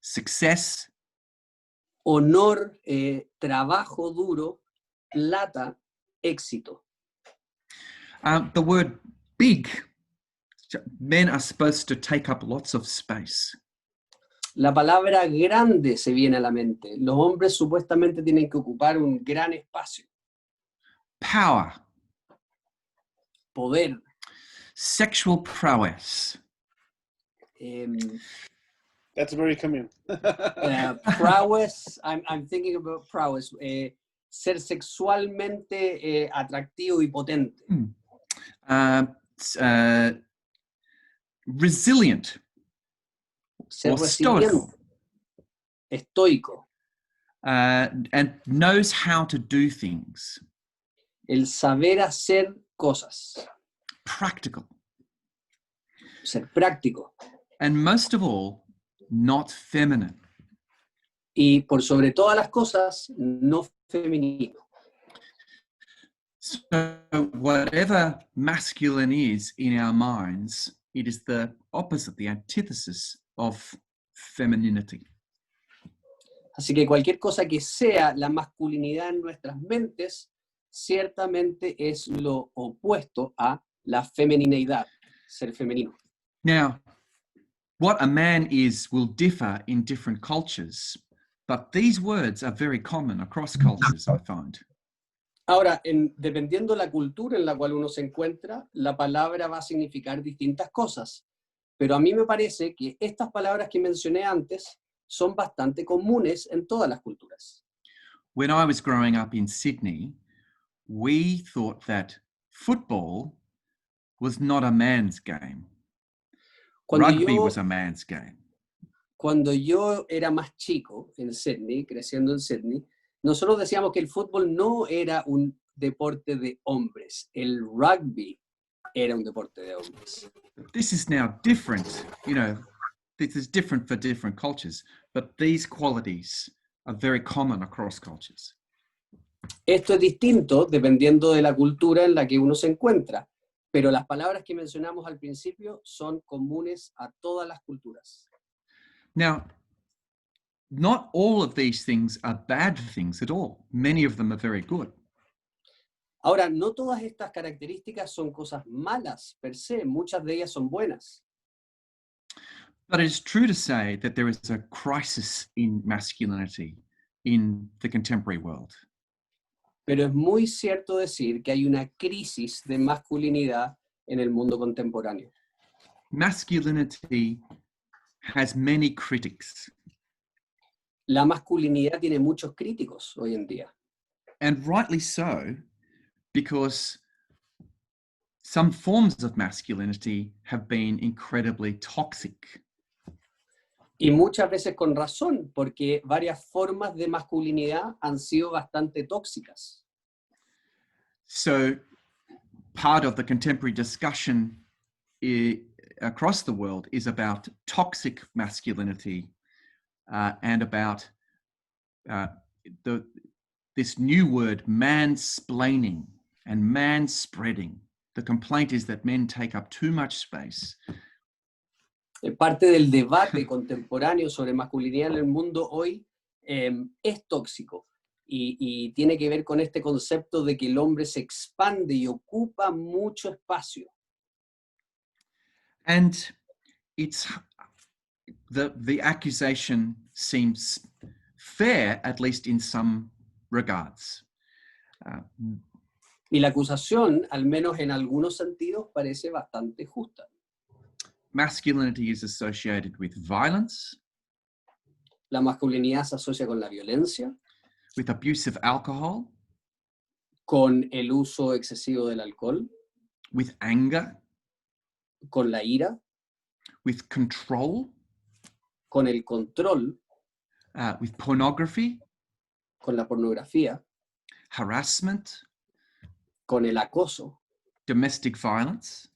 success, honor, trabajo duro, plata, éxito. The word big, men are supposed to take up lots of space. La palabra grande se viene a la mente. Los hombres supuestamente tienen que ocupar un gran espacio. Power, Poder. sexual prowess, That's very common. Prowess, I'm thinking about prowess. Ser sexualmente atractivo y potente. Resilient, Ser or resiliente. Estoico. And knows how to do things. El saber hacer cosas. Practical. Ser práctico. And most of all, not feminine. Y por sobre todas las cosas, no femenino. So whatever masculine is in our minds, it is the opposite, the antithesis of femininity. Así que cualquier cosa que sea la masculinidad en nuestras mentes, ciertamente es lo opuesto a la femenineidad, ser femenino. Now, what a man is will differ in different cultures, but these words are very common across cultures, I find. Ahora, dependiendo de la cultura en la cual uno se encuentra, la palabra va a significar distintas cosas. Pero a mí me parece que estas palabras que mencioné antes son bastante comunes en todas las culturas. When I was growing up in Sydney, we thought that football was not a man's game. Rugby was a man's game. Cuando yo era más chico en Sydney, creciendo en Sydney, nosotros decíamos que el fútbol no era un deporte de hombres, el rugby era un deporte de hombres. This is now different, you know, this is different for different cultures, but these qualities are very common across cultures. Esto es distinto dependiendo de la cultura en la que uno se encuentra, pero las palabras que mencionamos al principio son comunes a todas las culturas. Now, not all of these things are bad things at all. Many of them are very good. Ahora, no todas estas características son cosas malas per se, muchas de ellas son buenas. But it's true to say that there is a crisis in masculinity in the contemporary world. Pero es muy cierto decir que hay una crisis de masculinidad en el mundo contemporáneo. Masculinity has many critics. La masculinidad tiene muchos críticos hoy en día. And rightly so, because some forms of masculinity have been incredibly toxic. Y muchas veces con razón, porque varias formas de masculinidad han sido bastante tóxicas. So part of the contemporary discussion across the world is about toxic masculinity and about this new word, mansplaining and manspreading. The complaint is that men take up too much space. Parte del debate contemporáneo sobre masculinidad en el mundo hoy es tóxico y tiene que ver con este concepto de que el hombre se expande y ocupa mucho espacio. And it's the accusation seems fair, at least in some regards. Y la acusación, al menos en algunos sentidos, parece bastante justa. Masculinity is associated with violence. La masculinidad se asocia con la violencia, with abusive alcohol, con el uso excesivo del alcohol, with anger, con la ira, with control, con el control, with pornography, con la pornografía, harassment, con el acoso, domestic violence,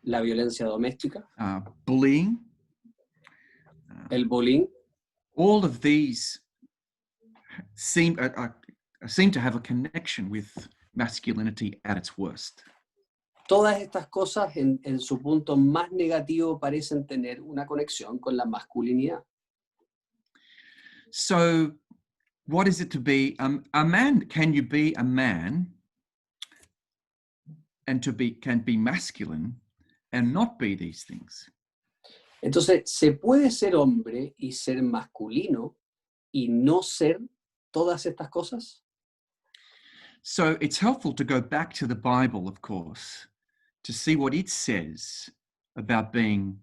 la violencia doméstica, bullying, el bullying. All of these seem to have a connection with masculinity at its worst. Todas estas cosas en su punto más negativo parecen tener una conexión con la masculinidad. So, what is it to be a man? Can you be a man and can be masculine and not be these things? Entonces, ¿se puede ser hombre y ser masculino y no ser todas estas cosas? So it's helpful to go back to the Bible, of course, to see what it says about being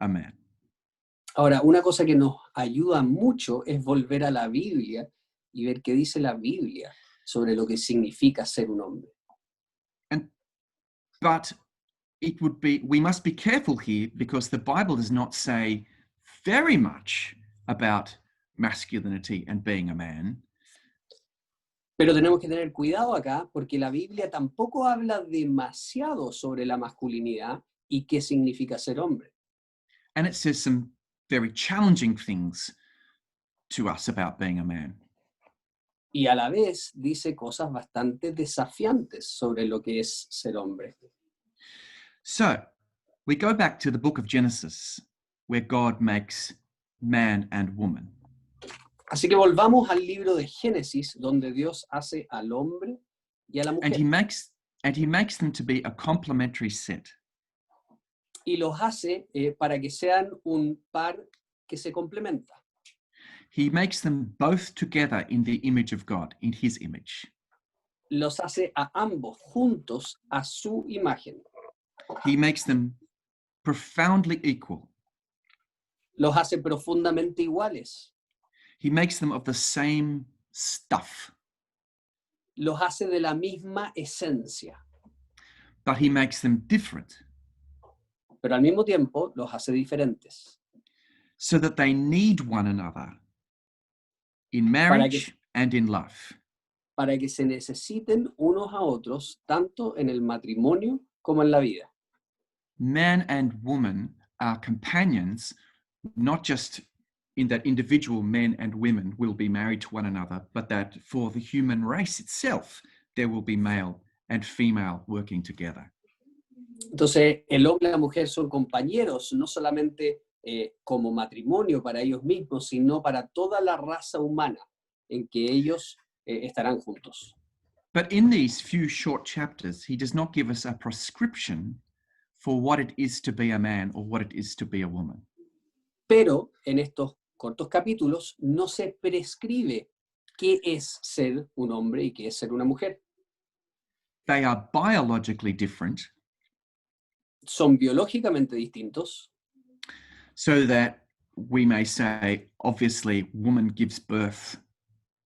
a man. Ahora, una cosa que nos ayuda mucho es volver a la Biblia y ver qué dice la Biblia sobre lo que significa ser un hombre. But we must be careful here because the Bible does not say very much about masculinity and being a man. Pero tenemos que tener cuidado acá porque la Biblia tampoco habla demasiado sobre la masculinidad y qué significa ser hombre. And it says some very challenging things to us about being a man. Y a la vez dice cosas bastante desafiantes sobre lo que es ser hombre. So we go back to the book of Genesis, where God makes man and woman. Así que volvamos al libro de Génesis, donde Dios hace al hombre y a la mujer. And he makes them to be a complementary set. Y los hace para que sean un par que se complementa. He makes them both together in the image of God, in his image. Los hace a ambos juntos a su imagen. He makes them profoundly equal. Los hace profundamente iguales. He makes them of the same stuff. Los hace de la misma esencia. But he makes them different. Pero al mismo tiempo los hace diferentes. So that they need one another in marriage and in love. Para que se necesiten unos a otros, tanto en el matrimonio como en la vida. Man and woman are companions, not just in that individual men and women will be married to one another, but that for the human race itself, there will be male and female working together. Entonces, el hombre y la mujer son compañeros, no solamente como matrimonio para ellos mismos, sino para toda la raza humana en que ellos estarán juntos. But in these few short chapters, he does not give us a prescription for what it is to be a man or what it is to be a woman. Pero en estos cortos capítulos no se prescribe qué es ser un hombre y qué es ser una mujer. They are biologically different. Son biológicamente distintos. So that we may say, obviously, woman gives birth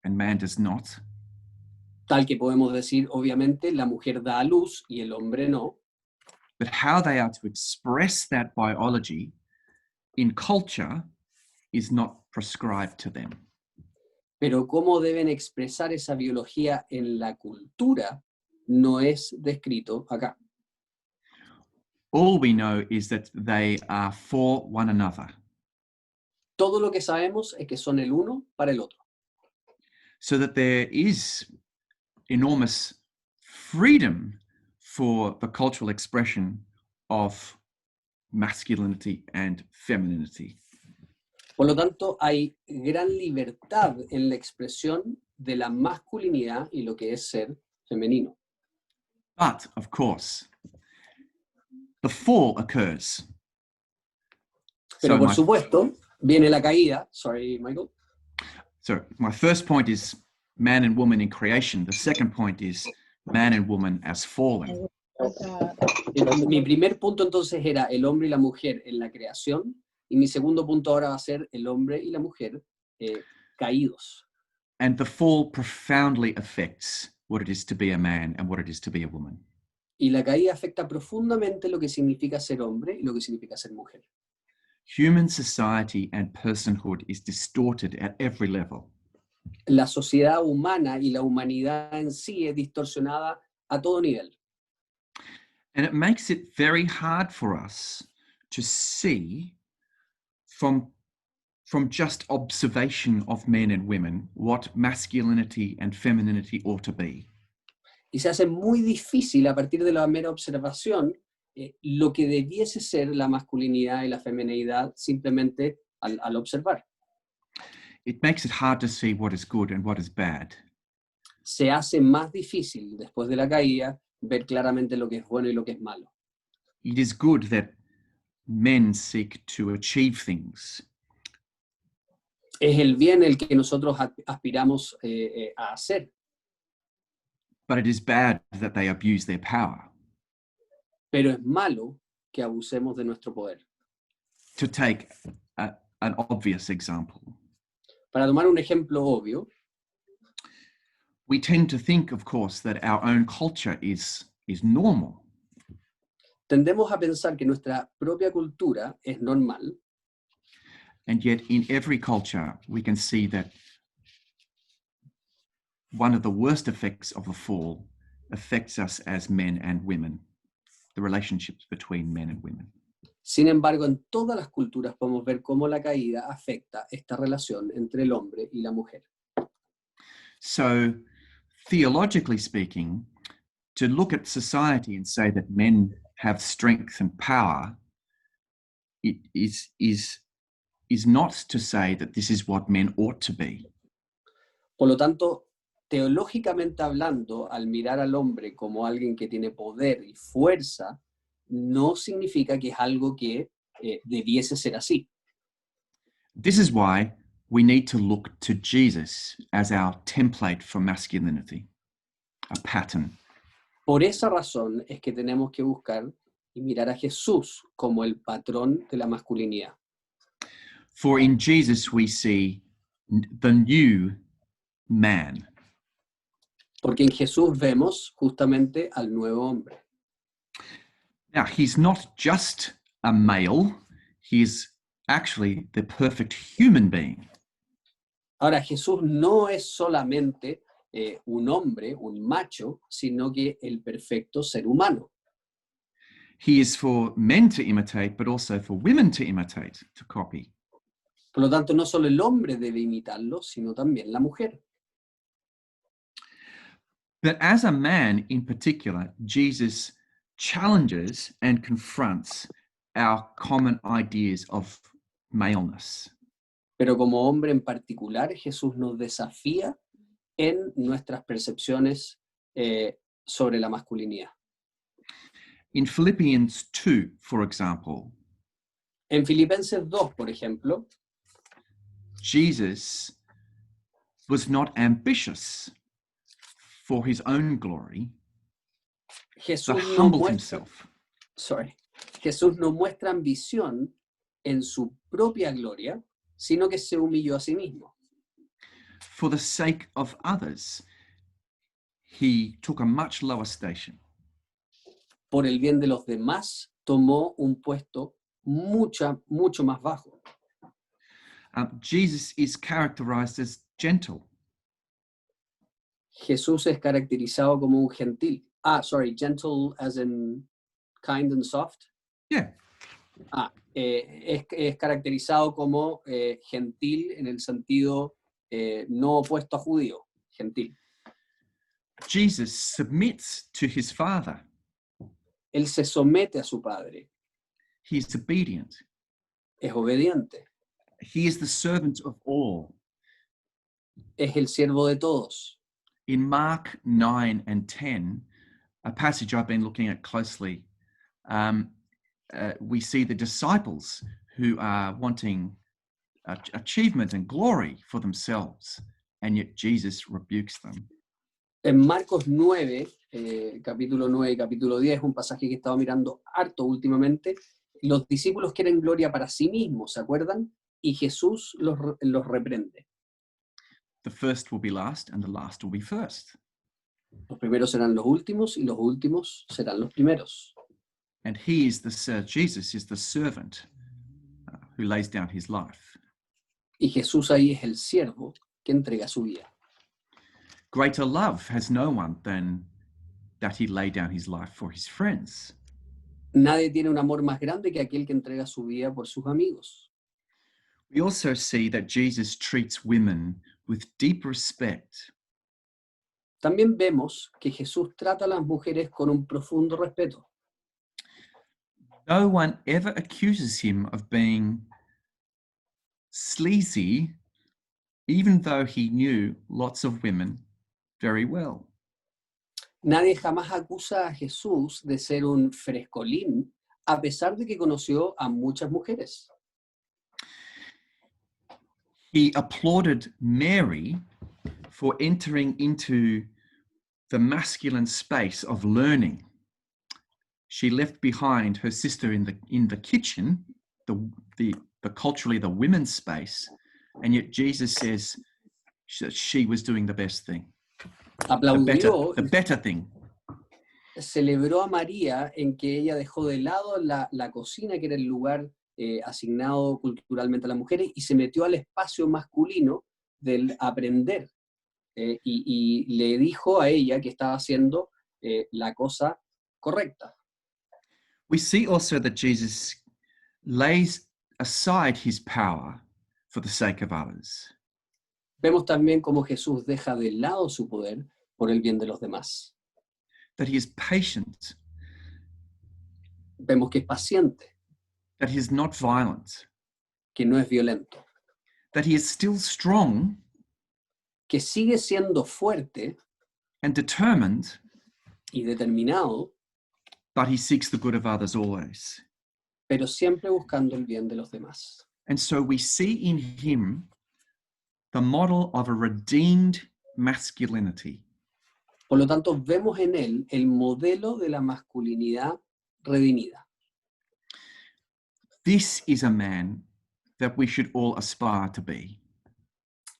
and man does not. Tal que podemos decir, obviamente, la mujer da a luz y el hombre no. But how they are to express that biology in culture is not prescribed to them. Pero cómo deben expresar esa biología en la cultura no es descrito acá. All we know is that they are for one another. Todo lo que sabemos es que son el uno para el otro. So that there is enormous freedom for the cultural expression of masculinity and femininity. Por lo tanto, hay gran libertad en la expresión de la masculinidad y lo que es ser femenino. But, of course, the fall occurs. Pero So por supuesto, viene la caída. Sorry, Michael. So my first point is man and woman in creation. The second point is man and woman as fallen. Mi primer punto entonces era el hombre y la mujer en la creación, y mi segundo punto ahora va a ser el hombre y la mujer caídos. And the fall profoundly affects what it is to be a man and what it is to be a woman. Y la caída afecta profundamente lo que significa ser hombre y lo que significa ser mujer. Human society and personhood is distorted at every level. La sociedad humana y la humanidad en sí es distorsionada a todo nivel. And it makes it very hard for us to see from just observation of men and women what masculinity and femininity ought to be. Y se hace muy difícil a partir de la mera observación lo que debiese ser la masculinidad y la feminidad simplemente al observar. it makes it hard to see what is good and what is bad. Se hace más difícil después de la caída ver claramente lo que es bueno y lo que es malo. It is good that men seek to achieve things, Es el bien el que nosotros aspiramos a hacer, but it is bad that they abuse their power. pero es malo que abusemos de nuestro poder. To take an obvious example, Para tomar un ejemplo obvio, we tend to think, of course, that our own culture is normal. tendemos a pensar que nuestra propia cultura es normal, And yet in every culture, we can see that one of the worst effects of the fall affects us as men and women, the relationships between men and women. sin embargo, en todas las culturas podemos ver cómo la caída afecta esta relación entre el hombre y la mujer. So, theologically speaking, to look at society and say that men have strength and power, it is not to say that this is what men ought to be. Por lo tanto, teológicamente hablando, al mirar al hombre como alguien que tiene poder y fuerza, no significa que es algo que debiese ser así. This is why we need to look to Jesus as our template for masculinity, a pattern. Por esa razón es que tenemos que buscar y mirar a Jesús como el patrón de la masculinidad. For in Jesus we see the new man. Porque en Jesús vemos justamente al nuevo hombre. Now, he's not just a male, he's actually the perfect human being. Ahora, Jesús no es solamente un hombre, un macho, sino que el perfecto ser humano. He is for men to imitate, but also for women to imitate, to copy. Por lo tanto, no solo el hombre debe imitarlo, sino también la mujer. But as a man in particular, Jesus challenges and confronts our common ideas of maleness. Pero como hombre en particular, Jesús nos desafía en nuestras percepciones sobre la masculinidad. In Philippians 2, for example, En Filipenses 2, por ejemplo, Jesus was not ambitious for his own glory, but Jesús no humbled muestra, himself. Jesús no muestra ambición en su propia gloria, sino que se humilló a sí mismo. For the sake of others, he took a much lower station. Por el bien de los demás, tomó un puesto mucho más bajo. Jesus is characterized as gentle. Jesús es caracterizado como un gentil. Gentle as in kind and soft. Yeah. Es caracterizado como gentil en el sentido no opuesto a judío, gentil. Jesus submits to his Father. Él se somete a su padre, He is obedient. es obediente, He is the servant of all. es el siervo de todos. In Mark 9 and 10, a passage I've been looking at closely, we see the disciples who are wanting achievement and glory for themselves, and yet Jesus rebukes them. En Marcos 9, capítulo 9 y capítulo 10, un pasaje que he estado mirando harto últimamente, los discípulos quieren gloria para sí mismos, ¿se acuerdan? Y Jesús los reprende. The first will be last, and the last will be first. Los primeros serán los últimos y los últimos serán los primeros. And he is Jesus is the servant who lays down his life. Y Jesús ahí es el siervo que entrega su vida. Greater love has no one than that he lay down his life for his friends. Nadie tiene un amor más grande que aquel que entrega su vida por sus amigos. We also see that Jesus treats women with deep respect. También vemos que Jesús trata a las mujeres con un profundo respeto. No one ever accuses him of being sleazy even though he knew lots of women very well. Nadie jamás acusa a Jesús de ser un frescolín, a pesar de que conoció a muchas mujeres. He applauded Mary for entering into the masculine space of learning. She left behind her sister in the kitchen, the culturally the women's space, and yet Jesus says that she was doing the best thing, Aplaudió, the better thing. celebró a María en que ella dejó de lado la cocina, que era el lugar asignado culturalmente a las mujeres, y se metió al espacio masculino del aprender. Y le dijo a ella que estaba haciendo la cosa correcta. We see also that Jesus lays aside his power for the sake of others. Vemos también cómo Jesús deja de lado su poder por el bien de los demás. That he is patient, Vemos que es paciente, that he is not violent, que no es violento, that he is still strong que sigue siendo fuerte and determined, y determinado, but he seeks the good of others always. pero siempre buscando el bien de los demás. And so we see in him the model of a redeemed masculinity. Por lo tanto, vemos en él el modelo de la masculinidad redimida. This is a man that we should all aspire to be.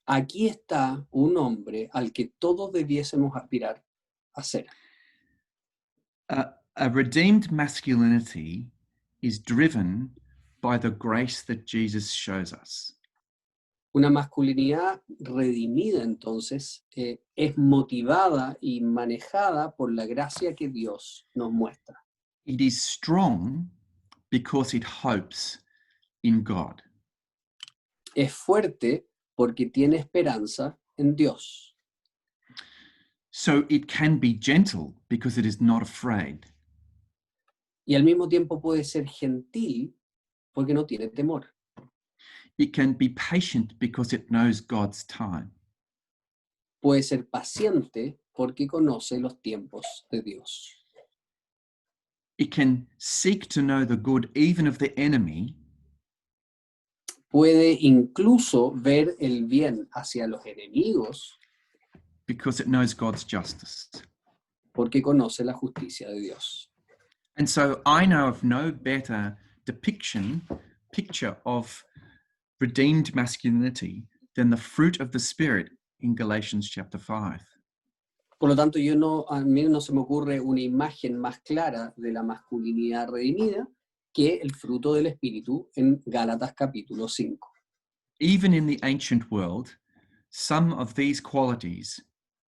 Aquí está un hombre al que todos debiésemos aspirar a ser. A redeemed masculinity is driven by the grace that Jesus shows us. Una masculinidad redimida, entonces, es motivada y manejada por la gracia que Dios nos muestra. It is strong because it hopes in God. Es fuerte porque tiene esperanza en Dios. So it can be gentle because it is not afraid. Y al mismo tiempo puede ser gentil porque no tiene temor. It can be patient because it knows God's time. Puede ser paciente porque conoce los tiempos de Dios. It can seek to know the good even of the enemy Puede incluso ver el bien hacia los enemigos because it knows God's justice. porque conoce la justicia de Dios. And so I know of no better picture of redeemed masculinity than the fruit of the Spirit in Galatians chapter 5. Por lo tanto, a mí no se me ocurre una imagen más clara de la masculinidad redimida que el fruto del Espíritu en Gálatas capítulo 5. Even in the ancient world, some of these qualities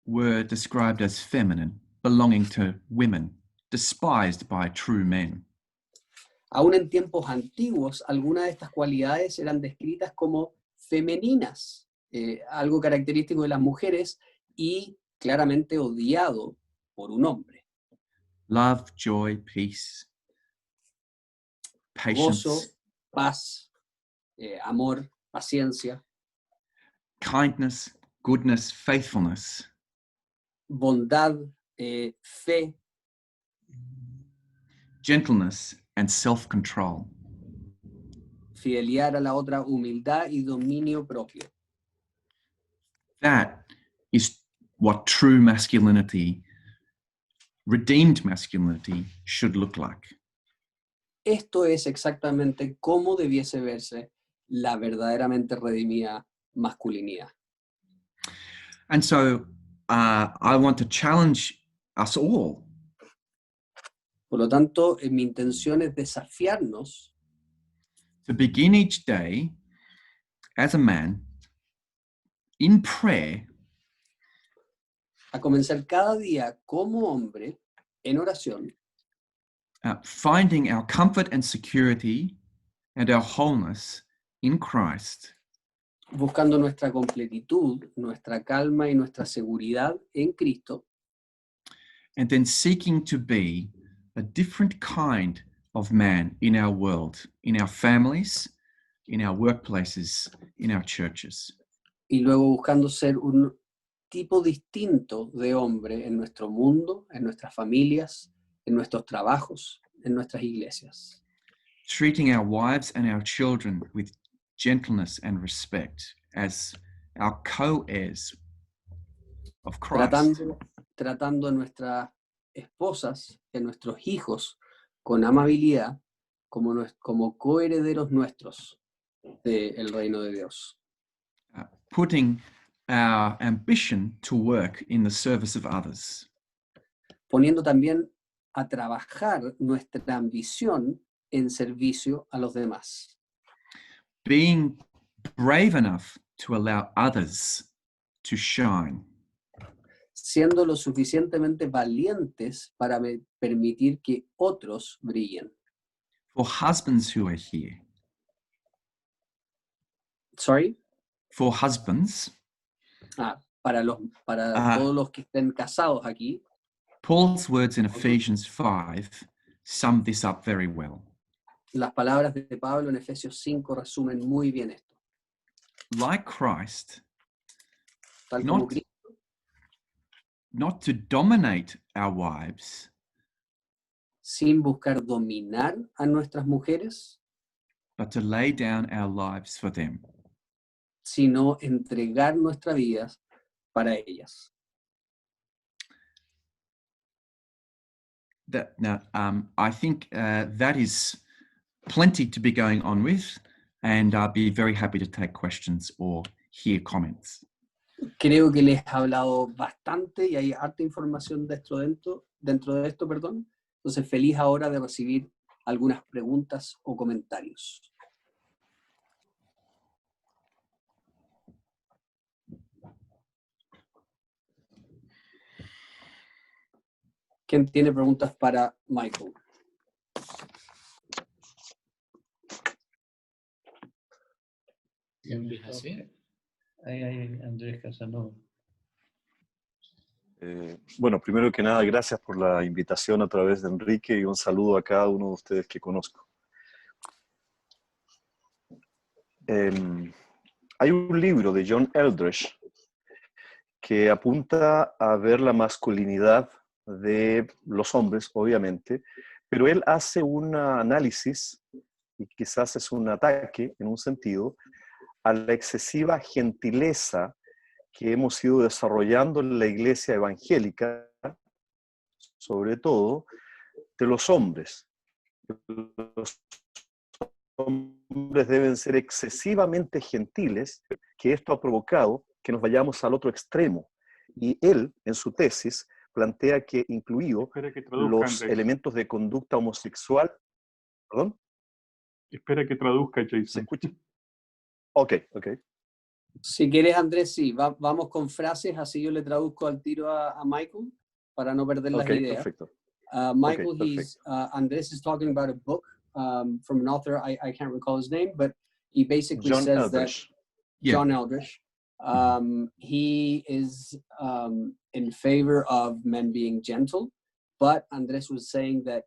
were described as feminine, belonging to women, despised by true men. Aún en tiempos antiguos, algunas de estas cualidades eran descritas como femeninas, algo característico de las mujeres y claramente odiado por un hombre. Love, joy, peace, patience, Gozo, paz, amor, paciencia, kindness, goodness, faithfulness. bondad, fe, Gentleness and self-control. fidelidad a la otra, humildad y dominio propio. That is what true masculinity, redeemed masculinity, should look like. Esto es exactamente cómo debiese verse la verdaderamente redimida masculinidad. And so I want to challenge us all Por lo tanto, mi intención es desafiarnos to begin each day as a man in prayer, a comenzar cada día como hombre en oración, finding our comfort and security and our wholeness in Christ, buscando nuestra completitud, nuestra calma y nuestra seguridad en Cristo, and then seeking to be a different kind of man in our world, in our families, in our workplaces, in our churches. y luego buscando ser un tipo distinto de hombre en nuestro mundo, en nuestras familias, en nuestros trabajos, en nuestras iglesias. treating our wives and our children with gentleness and respect as our co-heirs of Christ. Tratando a nuestras esposas, a nuestros hijos, con amabilidad, como coherederos nuestros del reino de Dios. Putting our ambition to work in the service of others. Poniendo también a trabajar nuestra ambición en servicio a los demás. Being brave enough to allow others to shine. Siendo lo suficientemente valientes para permitir que otros brillen. For husbands who are here. Sorry? For husbands. Para todos los que estén casados aquí. Paul's words in Ephesians 5 sum this up very well. Las palabras de Pablo en Efesios 5 resumen muy bien esto. Like Christ, Tal como Cristo, not to dominate our wives, sin buscar dominar a nuestras mujeres, but to lay down our lives for them. Sino entregar nuestras vidas para ellas. I think that is plenty to be going on with, and I'll be very happy to take questions or hear comments. Creo que les he hablado bastante y hay harta información dentro de esto, perdón. Entonces, feliz ahora de recibir algunas preguntas o comentarios. ¿Quién tiene preguntas para Michael? Andrés Casanova. Bueno, primero que nada, gracias por la invitación a través de Enrique y un saludo a cada uno de ustedes que conozco. Hay un libro de John Eldredge que apunta a ver la masculinidad de los hombres, obviamente, pero él hace un análisis, y quizás es un ataque en un sentido, a la excesiva gentileza que hemos ido desarrollando en la iglesia evangélica, sobre todo de los hombres. Los hombres deben ser excesivamente gentiles, que esto ha provocado que nos vayamos al otro extremo. Y él, en su tesis, plantea que incluido los elementos de conducta homosexual... ¿Perdón? Espera que traduzca, Jason. ¿Se escucha? Ok. Si quieres, Andrés, sí, vamos con frases, así yo le traduzco al tiro a Michael, para no perder las ideas. Perfecto. Michael, Andrés is talking about a book from an author, I can't recall his name, but he basically John says Eldredge. John Eldredge, he is in favor of men being gentle, but Andrés was saying that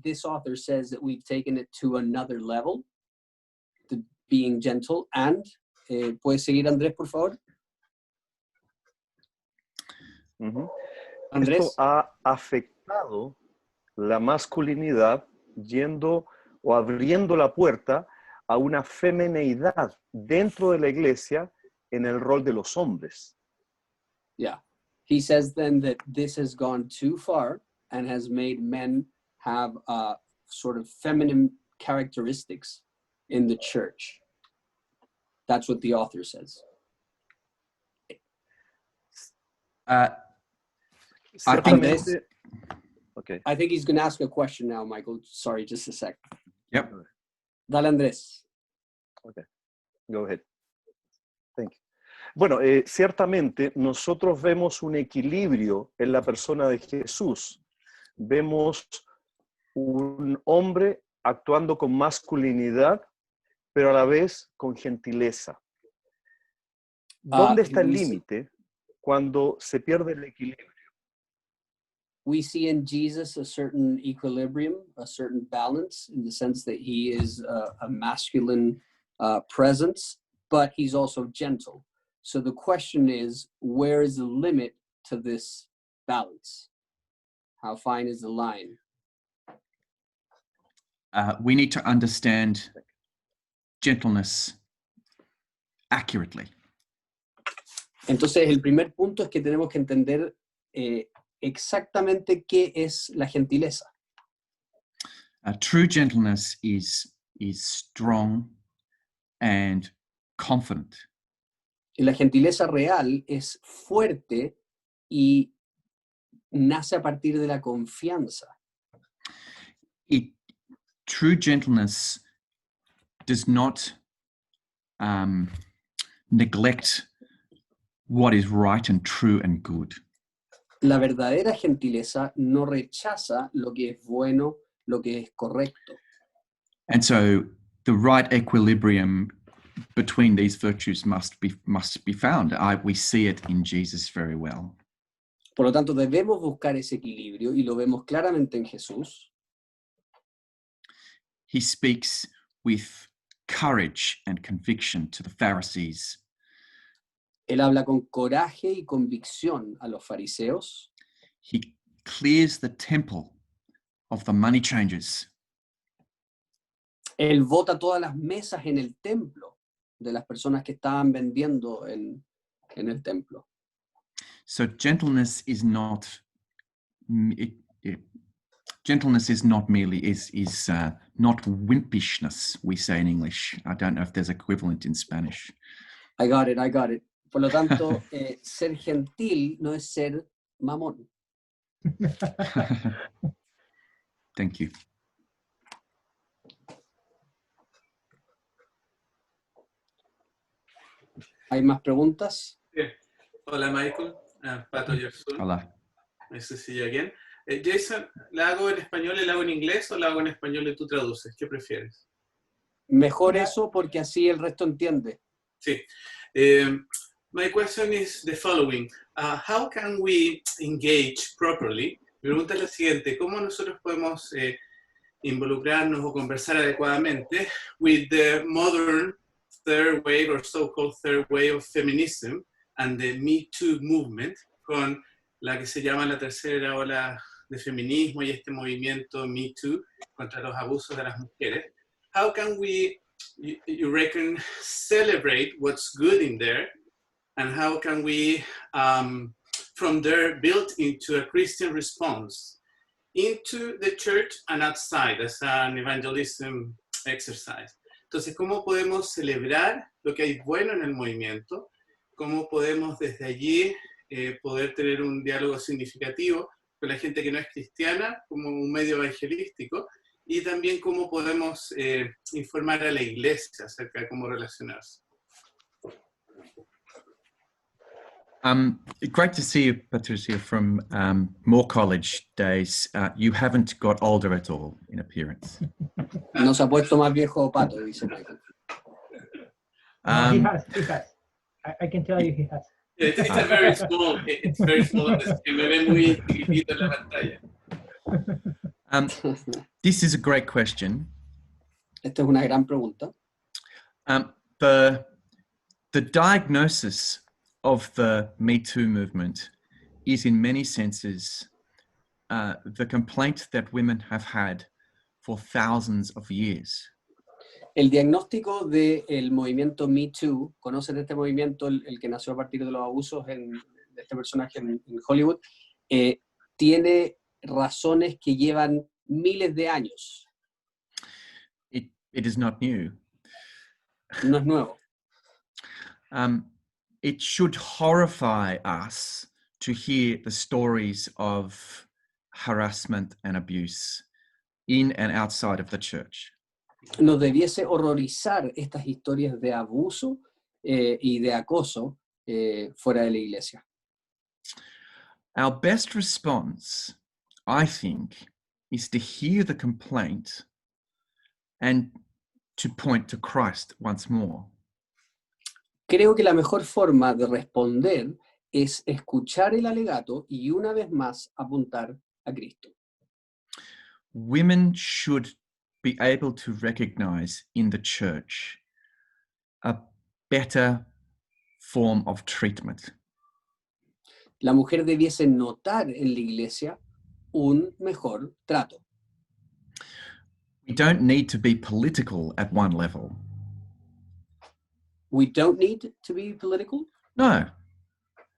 this author says that we've taken it to another level, to being gentle. And ¿puedes seguir, Andrés, por favor? Andrés. Esto ha afectado la masculinidad yendo o abriendo la puerta a una femineidad dentro de la iglesia en el rol de los hombres. Yeah. He says then that this has gone too far and has made men have sort of feminine characteristics in the church. That's what the author says. I think he's going to ask a question now, Michael. Sorry, just a sec. Yep. Dale, Andrés. Okay. Go ahead. Thank you. Bueno, ciertamente nosotros vemos un equilibrio en la persona de Jesús. Vemos un hombre actuando con masculinidad, pero a la vez con gentileza. ¿Dónde está el límite cuando se pierde el equilibrio? We see in Jesus a certain equilibrium, a certain balance, in the sense that he is a masculine presence, but he's also gentle. So the question is, where is the limit to this balance? How fine is the line? We need to understand gentleness accurately. Entonces, el primer punto es que tenemos que entender exactamente qué es la gentileza. True gentleness is strong and confident. Y la gentileza real es fuerte y nace a partir de la confianza. True gentleness does not neglect what is right and true and good. La verdadera gentileza no rechaza lo que es bueno, lo que es correcto. And so the right equilibrium between these virtues must be found. We see it in Jesus very well. Por lo tanto, debemos buscar ese equilibrio y lo vemos claramente en Jesús. He speaks with courage and conviction to the Pharisees. Él habla con coraje y convicción a los fariseos. He clears the temple of the money changers. Él bota todas las mesas en el templo de las personas que estaban vendiendo en el templo. So gentleness is not gentleness is not merely not wimpishness, we say in English. I don't know if there's equivalent in Spanish. I got it. Por lo tanto, ser gentil no es ser mamón. Thank you. ¿Hay más preguntas? Hola Michael, Pato Yersun. Hola. Nice to see you again. Jason, ¿la hago en español y la hago en inglés o la hago en español y tú traduces? ¿Qué prefieres? Mejor eso porque así el resto entiende. Sí. My question is the following. How can we engage properly? Mi pregunta es la siguiente. ¿Cómo nosotros podemos involucrarnos o conversar adecuadamente with the modern third wave or so-called third wave of feminism and the Me Too movement, con la que se llama la tercera ola de feminismo y este movimiento Me Too contra los abusos de las mujeres? How can we, you reckon, celebrate what's good in there, and how can we, from there, build into a Christian response into the church and outside as an evangelism exercise? Entonces, ¿cómo podemos celebrar lo que hay bueno en el movimiento? ¿Cómo podemos desde allí poder tener un diálogo significativo con la gente que no es cristiana como un medio evangelístico? Y también cómo podemos informar a la iglesia acerca de cómo relacionarse. Great to see you, Patricia, from Moore College days. You haven't got older at all in appearance. No se ha puesto más viejo Pato, dice Michael. No, he has. I can tell you he has. It's a very small, it's very small. Me ve muy chiquitito en la pantalla. This is a great question. Esta es una gran pregunta. The diagnosis of the Me Too movement is in many senses the complaint that women have had for thousands of years. El diagnóstico del movimiento Me Too, ¿conocen este movimiento, el que nació a partir de los abusos de este personaje en Hollywood? Tiene razones que llevan miles de años. It is not new. No es nuevo. It should horrify us to hear the stories of harassment and abuse in and outside of the church. Nos debiese horrorizar estas historias de abuso y de acoso fuera de la iglesia. Our best response, I think, is to hear the complaint and to point to Christ once more. Creo que la mejor forma de responder es escuchar el alegato y una vez más apuntar a Cristo. Women should be able to recognize in the church a better form of treatment. La mujer debiese notar en la iglesia un mejor trato. We don't need to be political at one level. We don't need to be political. No,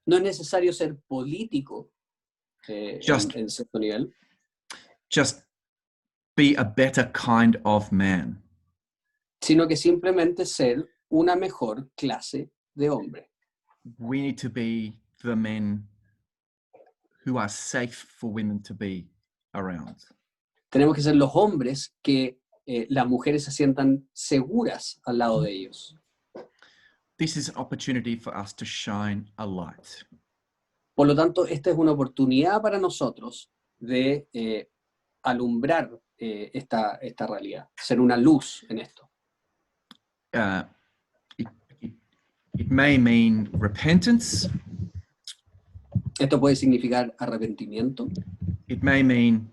No es necesario ser político Just- en cierto nivel, just be a better kind of man. sino que simplemente ser una mejor clase de hombre. We need to be the men who are safe for women to be around. Tenemos que ser los hombres que las mujeres se sientan seguras al lado de ellos. This is an opportunity for us to shine a light. Por lo tanto, esta es una oportunidad para nosotros de alumbrar esta realidad, ser una luz en esto. It may mean repentance. Esto puede significar arrepentimiento, It may mean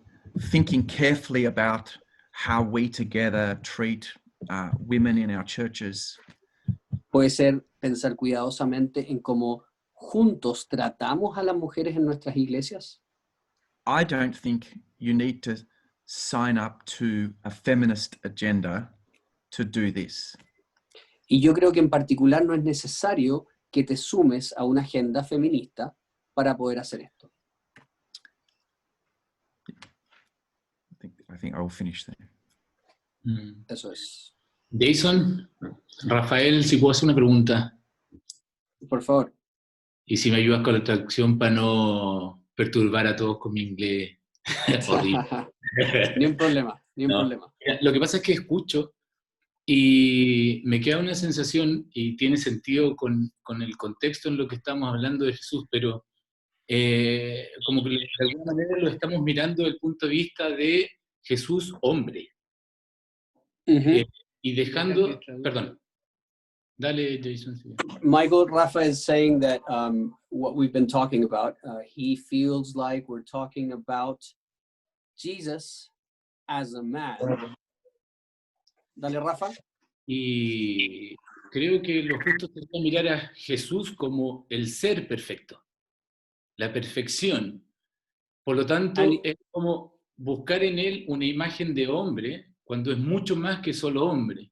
thinking carefully about how we together treat women in our churches. puede ser pensar cuidadosamente en cómo juntos tratamos a las mujeres en nuestras iglesias. I don't think you need to sign up to a feminist agenda to do this. Y yo creo que en particular no es necesario que te sumes a una agenda feminista para poder hacer esto. I think I will finish there. Eso es. Jason, Rafael, si puedo hacer una pregunta. Por favor. Y si me ayudas con la traducción para no perturbar a todos con mi inglés. Horrible. Ni un problema, ni un No. problema. Mira, lo que pasa es que escucho y me queda una sensación, y tiene sentido con el contexto en lo que estamos hablando de Jesús, pero como que de alguna manera lo estamos mirando desde el punto de vista de Jesús hombre. Ujú. Y dejando, perdón, dale Jason. Sí. Michael Rafa is saying that what we've been talking about, he feels like we're talking about Jesus as a man. Dale, Rafa. Y creo que lo justo sería mirar a Jesús como el ser perfecto, la perfección. Por lo tanto, es como buscar en él una imagen de hombre cuando es mucho más que solo hombre.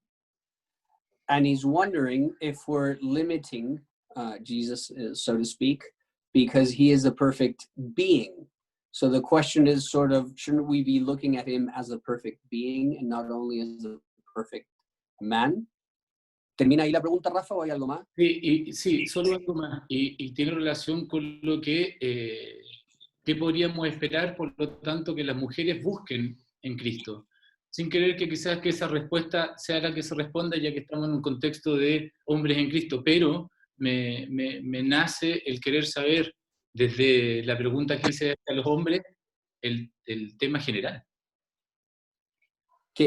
And he's wondering if we're limiting Jesus, so to speak, because he is a perfect being. So the question is sort of, shouldn't we be looking at him as a perfect being and not only as a perfect man? ¿Termina ahí la pregunta, Rafa, o hay algo más? Sí, solo algo más. Y tiene relación con lo que ¿qué podríamos esperar, por lo tanto, que las mujeres busquen en Cristo? Sin querer que quizás que esa respuesta sea la que se responda, ya que estamos en un contexto de hombres en Cristo, pero me nace el querer saber, desde la pregunta que hice a los hombres, el tema general.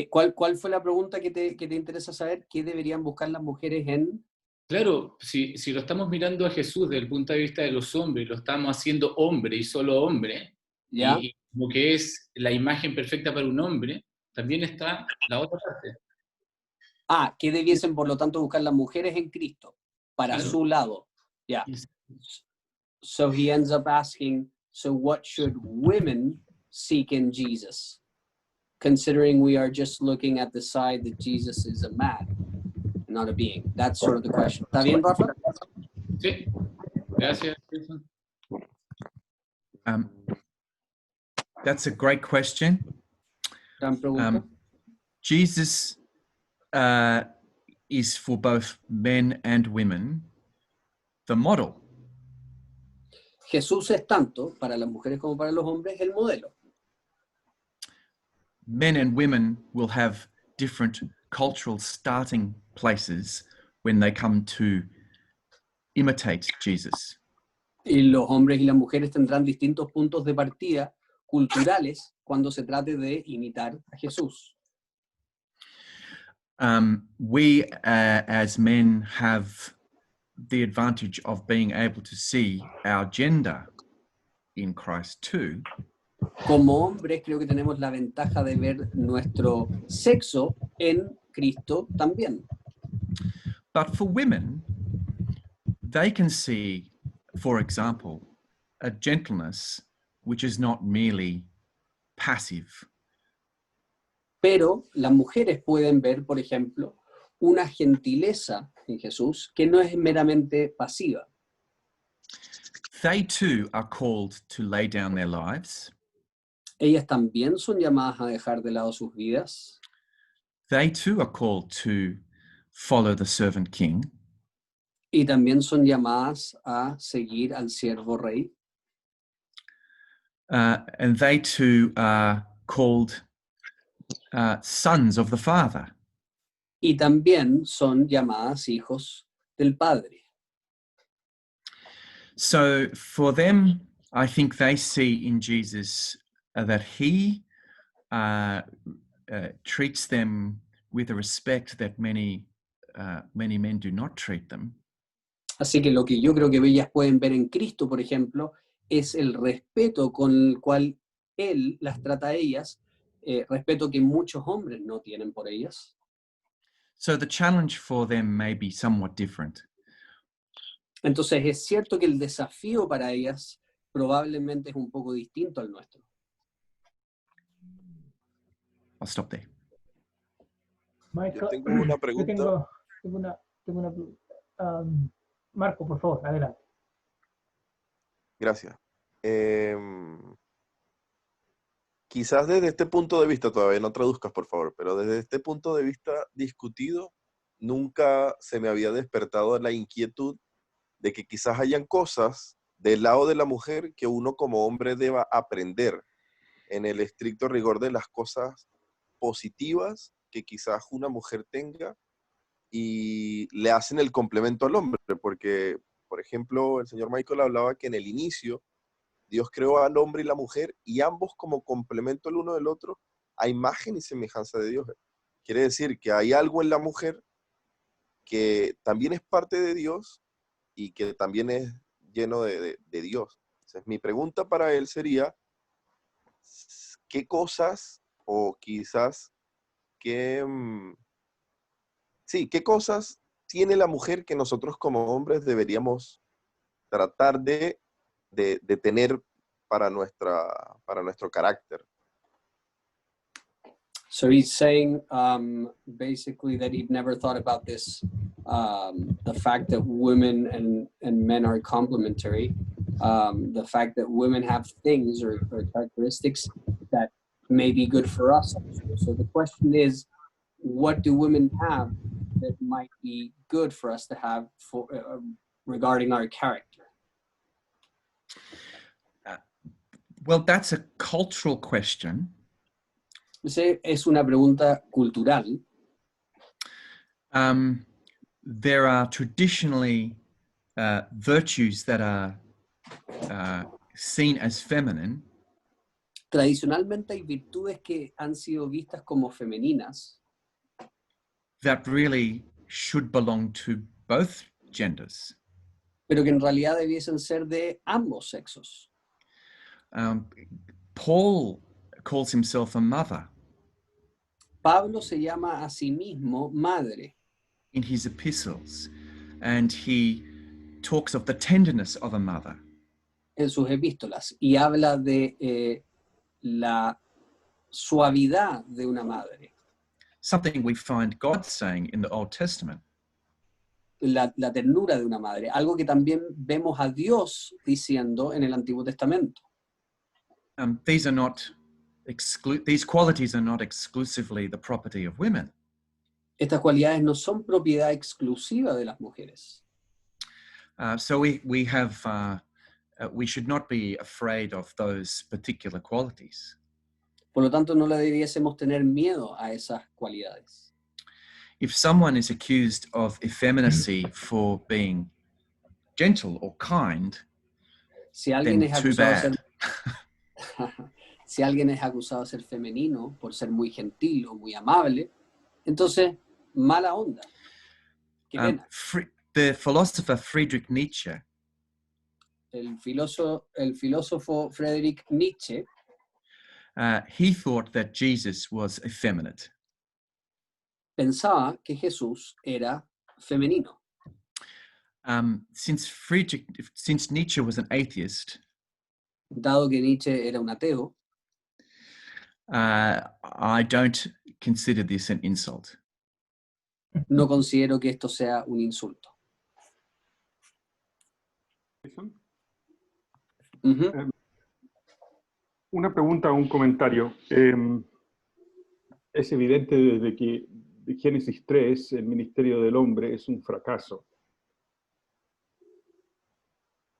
¿Cuál fue la pregunta que te interesa saber? ¿Qué deberían buscar las mujeres en? Claro, si lo estamos mirando a Jesús desde el punto de vista de los hombres, lo estamos haciendo hombre y solo hombre, ¿Ya? y como que es la imagen perfecta para un hombre, también está la otra parte. ¿Qué debiesen, por lo tanto, buscar las mujeres en Cristo? Para Claro. su lado. Yeah. So he ends up asking, so what should women seek in Jesus? Considering we are just looking at the side that Jesus is a man, not a being. That's sort of the question. ¿Está bien, Rafa? Sí, gracias, Jason. That's a great question. Gran pregunta. Jesus is for both men and women the model. Jesús es tanto para las mujeres como para los hombres el modelo. Men and women will have different cultural starting places when they come to imitate Jesus. Y los hombres y las mujeres tendrán distintos puntos de partida culturales cuando se trate de imitar a Jesús. We as men have the advantage of being able to see our gender in Christ too. Como hombres creo que tenemos la ventaja de ver nuestro sexo en Cristo también. But for women, they can see, for example, a gentleness which is not merely passive. Pero las mujeres pueden ver, por ejemplo, una gentileza en Jesús que no es meramente pasiva. They too are called to lay down their lives. Ellas también son llamadas a dejar de lado sus vidas. They too are called to follow the servant king. Y también son llamadas a seguir al siervo rey. And they too are called sons of the Father. Y también son llamadas hijos del Padre. So for them, I think they see in Jesus that he treats them with a respect that many men do not treat them. Así que lo que yo creo que ellas pueden ver en Cristo, por ejemplo, es el respeto con el cual Él las trata a ellas, respeto que muchos hombres no tienen por ellas. So the challenge for them may be somewhat different. Entonces es cierto que el desafío para ellas probablemente es un poco distinto al nuestro. I'll stop there. Michael, Yo tengo una pregunta. Yo tengo una Marco, por favor, adelante. Gracias. Quizás desde este punto de vista, todavía no traduzcas, por favor, pero desde este punto de vista discutido, nunca se me había despertado la inquietud de que quizás hayan cosas del lado de la mujer que uno como hombre deba aprender en el estricto rigor de las cosas positivas que quizás una mujer tenga y le hacen el complemento al hombre, porque, por ejemplo, el señor Michael hablaba que en el inicio Dios creó al hombre y la mujer y ambos como complemento el uno del otro a imagen y semejanza de Dios. Quiere decir que hay algo en la mujer que también es parte de Dios y que también es lleno de Dios. Entonces, mi pregunta para él sería, ¿qué cosas o quizás qué cosas tiene la mujer que nosotros como hombres deberíamos tratar de tener para nuestro carácter? So he's saying basically that he'd never thought about this, the fact that women and men are complementary, the fact that women have things or characteristics that may be good for us. So the question is, what do women have that might be good for us to have for regarding our character? Well, that's a cultural question. Es una pregunta cultural. There are traditionally virtues that are seen as feminine. Tradicionalmente hay virtudes que han sido vistas como femeninas, that really should belong to both genders. pero que en realidad debiesen ser de ambos sexos. Paul calls himself a mother Pablo se llama a sí mismo madre in his epistles, and he talks of the tenderness of a mother. en sus epístolas y habla de la suavidad de una madre. Something we find God saying in the Old Testament. La ternura de una madre, algo que también vemos a Dios diciendo en el Antiguo Testamento. These qualities are not exclusively the property of women. Estas cualidades no son propiedad exclusiva de las mujeres. So we should not be afraid of those particular qualities. Por lo tanto, no le debiésemos tener miedo a esas cualidades. If someone is accused of effeminacy for being gentle or kind, Si alguien then es too acusado de bad. ser, si alguien es acusado de ser femenino por ser muy gentil o muy amable, entonces mala onda. Qué pena. The philosopher Friedrich Nietzsche El filósofo Friedrich Nietzsche he thought that Jesus was effeminate. pensaba que Jesús era femenino. Since Nietzsche was an atheist, Dado que Nietzsche era un ateo, I don't consider this an insult. no considero que esto sea un insulto. Jason, Ujú. una pregunta o un comentario. Es evidente desde que de Génesis 3 el ministerio del hombre es un fracaso.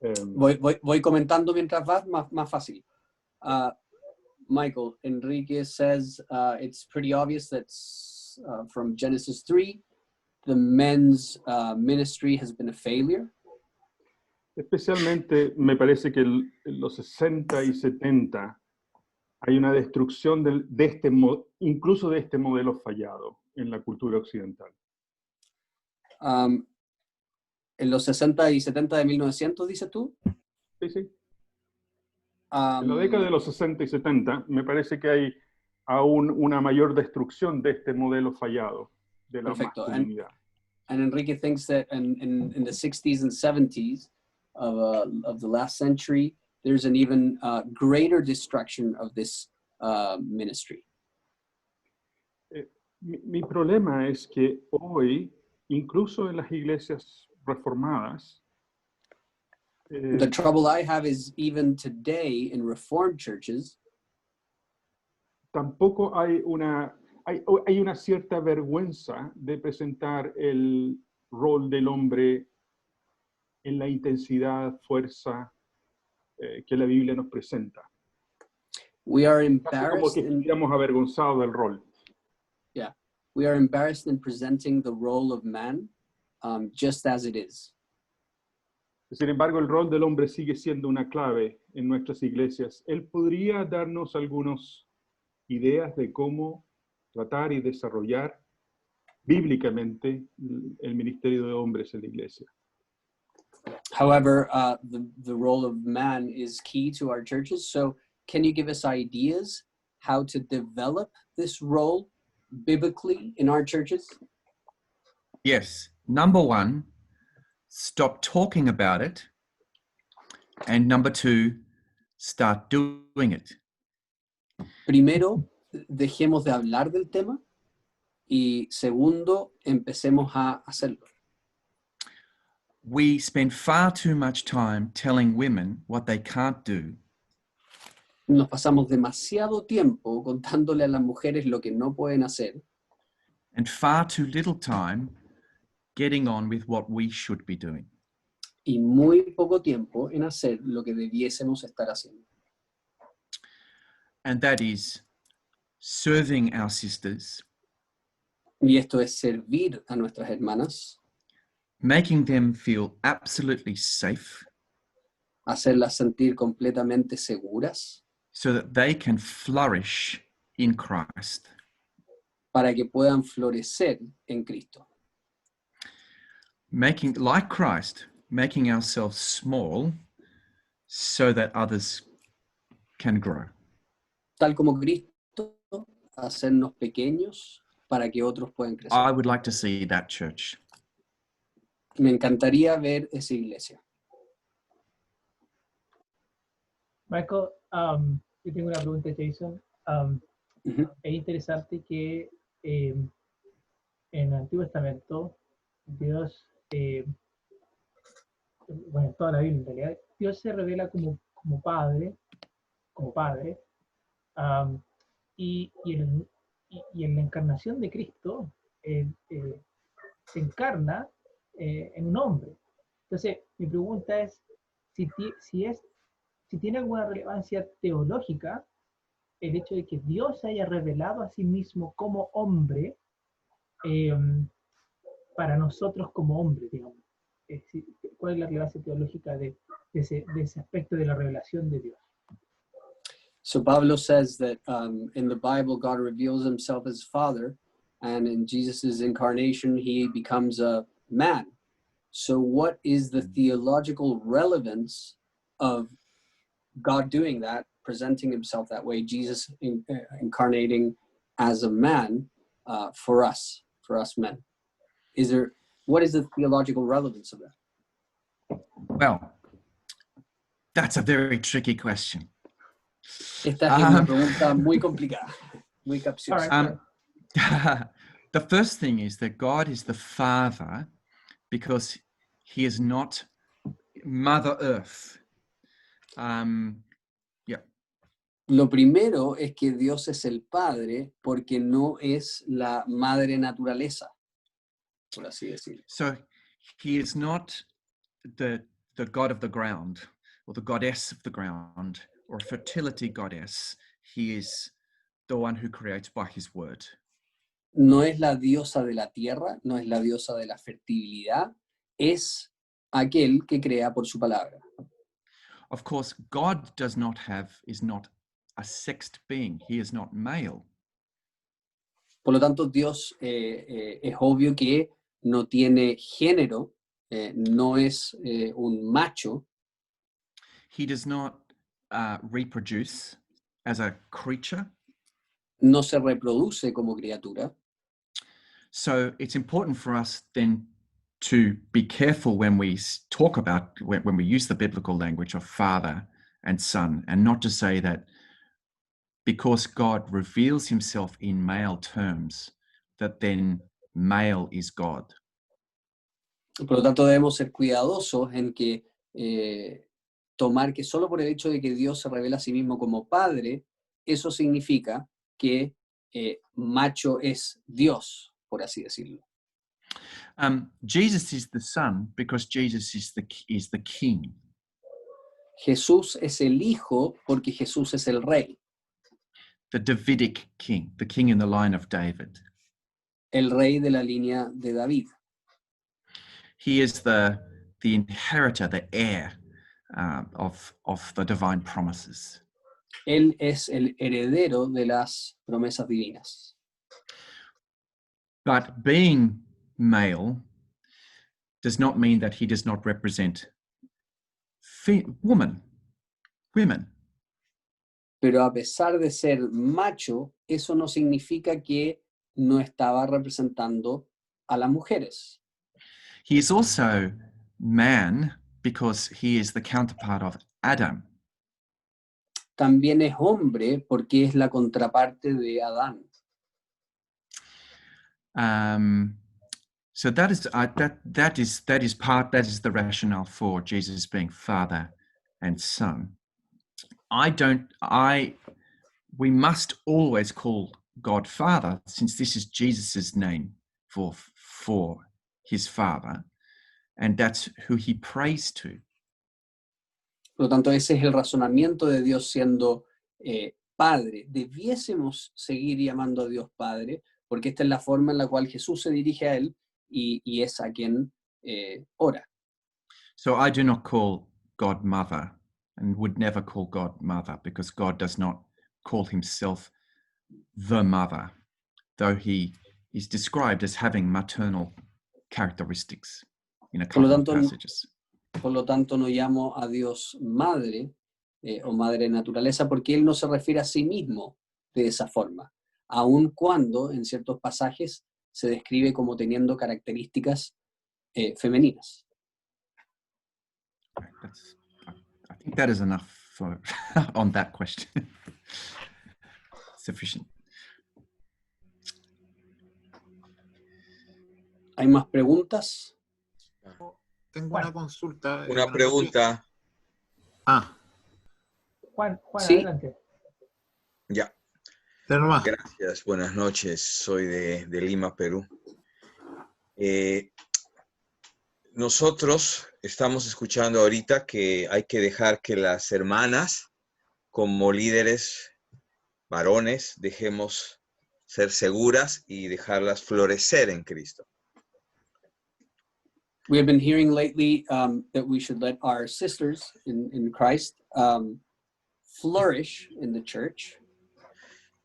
Voy comentando mientras vas, más fácil. Michael, Enrique says it's pretty obvious that from Genesis 3, the men's ministry has been a failure. Especialmente me parece que en los 60 y 70 hay una destrucción incluso de este modelo fallado en la cultura occidental. En los 60 y 70 de 1900, dices tú. Sí, sí. En la década de los 60 y 70 me parece que hay aún una mayor destrucción de este modelo fallado de la masculinidad. And Enrique thinks that in the 60s and 70s of the last century, there's an even greater destruction of this ministry. Mi problema es que hoy, incluso en las iglesias reformadas, the trouble I have is even today in Reformed churches, tampoco hay una cierta vergüenza de presentar el rol del hombre en la intensidad, fuerza que la Biblia nos presenta. We are Como embarrassed. que estuviéramos avergonzados del rol. Yeah, we are embarrassed in presenting the role of man just as it is. Sin embargo, el rol del hombre sigue siendo una clave en nuestras iglesias. ¿Él podría darnos algunas ideas de cómo tratar y desarrollar bíblicamente el ministerio de hombres en la iglesia? However, the role of man is key to our churches. So can you give us ideas how to develop this role biblically in our churches? Yes. Number one, stop talking about it. And number two, start doing it. Primero, dejemos de hablar del tema. Y segundo, empecemos a hacerlo. We spend far too much time telling women what they can't do. Nos pasamos demasiado tiempo contándole a las mujeres lo que no pueden hacer. And far too little time getting on with what we should be doing. Y muy poco tiempo en hacer lo que debiésemos estar haciendo. And that is serving our sisters, Y esto es servir a nuestras hermanas, making them feel absolutely safe hacerlas sentir completamente seguras so that they can flourish in Christ. para que puedan florecer en Cristo. Making, like Christ, making ourselves small so that others can grow. Tal como Cristo, hacernos pequeños para que otros puedan crecer. I would like to see that church. Me encantaría ver esa iglesia. Michael, yo tengo una pregunta, Jason. Es interesante que en el Antiguo Testamento Dios, bueno, en toda la Biblia en realidad, Dios se revela como padre, y en la encarnación de Cristo se encarna en un hombre. Entonces, mi pregunta es si tiene alguna relevancia teológica el hecho de que Dios se haya revelado a sí mismo como hombre para nosotros como hombres, digamos. ¿Cuál es la relevancia teológica de ese aspecto de la revelación de Dios? So Pablo says that in the Bible, God reveals himself as Father, and in Jesus' incarnation, he becomes a man. So what is the theological relevance of God doing that, presenting himself that way, Jesus incarnating as a man for us men? What is the theological relevance of that? Well, that's a very tricky question. Esta es una pregunta muy complicada, muy capciosa. All right. The first thing is that God is the Father because he is not Mother Earth. Lo primero es que Dios es el Padre porque no es la madre naturaleza, por así decirlo. So he is not the god of the ground or the goddess of the ground or a fertility goddess. He is the one who creates by his word. No es la diosa de la tierra, no es la diosa de la fertilidad, es aquel que crea por su palabra. Of course, God is not a sexed being. He is not male. Por lo tanto, Dios es obvio que no tiene género, no es un macho, He does not reproduce as a creature. no se reproduce como criatura. So it's important for us then to be careful when we talk about, when we use the biblical language of father and son, and not to say that because God reveals himself in male terms, that then male is God. Por lo tanto, debemos ser cuidadosos en que tomar que solo por el hecho de que Dios se revela a sí mismo como Padre, eso significa que macho es Dios, por así decirlo. Jesus is the Son because Jesus is the King. Jesús es el Hijo porque Jesús es el Rey, The Davidic King, the King in the line of David. el Rey de la línea de David. He is the inheritor, the heir of the divine promises. Él es el heredero de las promesas divinas. But being male does not mean that he does not represent women. Pero a pesar de ser macho, eso no significa que no estaba representando a las mujeres. He is also man because he is the counterpart of Adam. También es hombre porque es la contraparte de Adán. So that is the rationale for Jesus being Father and Son. We must always call God Father, since this is Jesus's name for his Father, and that's who he prays to. Por lo tanto, ese es el razonamiento de Dios siendo Padre. Debiésemos seguir llamando a Dios Padre, porque esta es la forma en la cual Jesús se dirige a Él y es a quien ora. So I do not call God Mother, and would never call God Mother, because God does not call himself the Mother, though he is described as having maternal characteristics in a couple of passages. Por lo tanto, no llamo a Dios Madre o Madre Naturaleza, porque Él no se refiere a sí mismo de esa forma, aun cuando en ciertos pasajes se describe como teniendo características femeninas. I think that is enough for on that question. Sufficient. ¿Hay más preguntas? Tengo una consulta. Una pregunta. Juan, ¿Sí? Adelante. Ya. Gracias, buenas noches. Soy de Lima, Perú. Nosotros estamos escuchando ahorita que hay que dejar que las hermanas, como líderes varones, dejemos ser seguras y dejarlas florecer en Cristo. We have been hearing lately that we should let our sisters in Christ flourish in the church.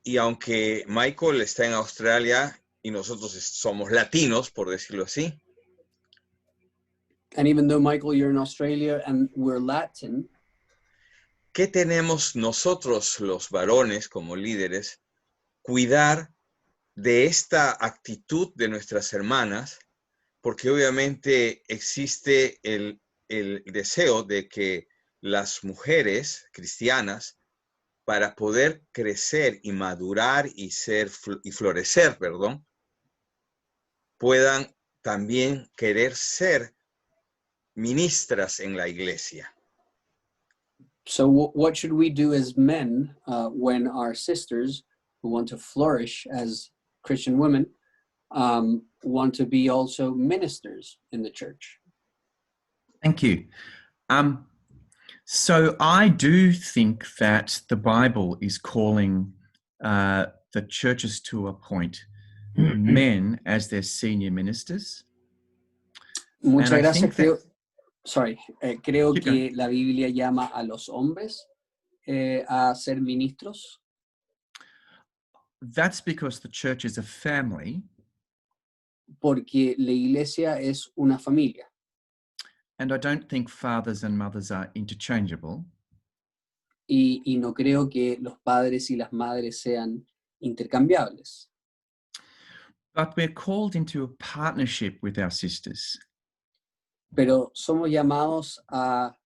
Y aunque Michael está en Australia y nosotros somos latinos, por decirlo así, And even though, Michael, you're in Australia and we're Latin, ¿qué tenemos nosotros los varones como líderes? Cuidar de esta actitud de nuestras hermanas, porque obviamente existe el el deseo de que las mujeres cristianas, para poder crecer y madurar y florecer, perdón, puedan también querer ser ministras en la iglesia. So what should we do as men when our sisters who want to flourish as Christian women want to be also ministers in the church? Thank you. So I do think that the Bible is calling the churches to appoint men as their senior ministers. Muchas And I gracias. think that- Creo Keep que la Biblia llama a los hombres a ser ministros. That's because the church is a family, Porque la iglesia es una familia. and I don't think fathers and mothers are interchangeable. Y no creo que los padres y las madres sean intercambiables. But we're called into a partnership with our sisters. Pero somos llamados a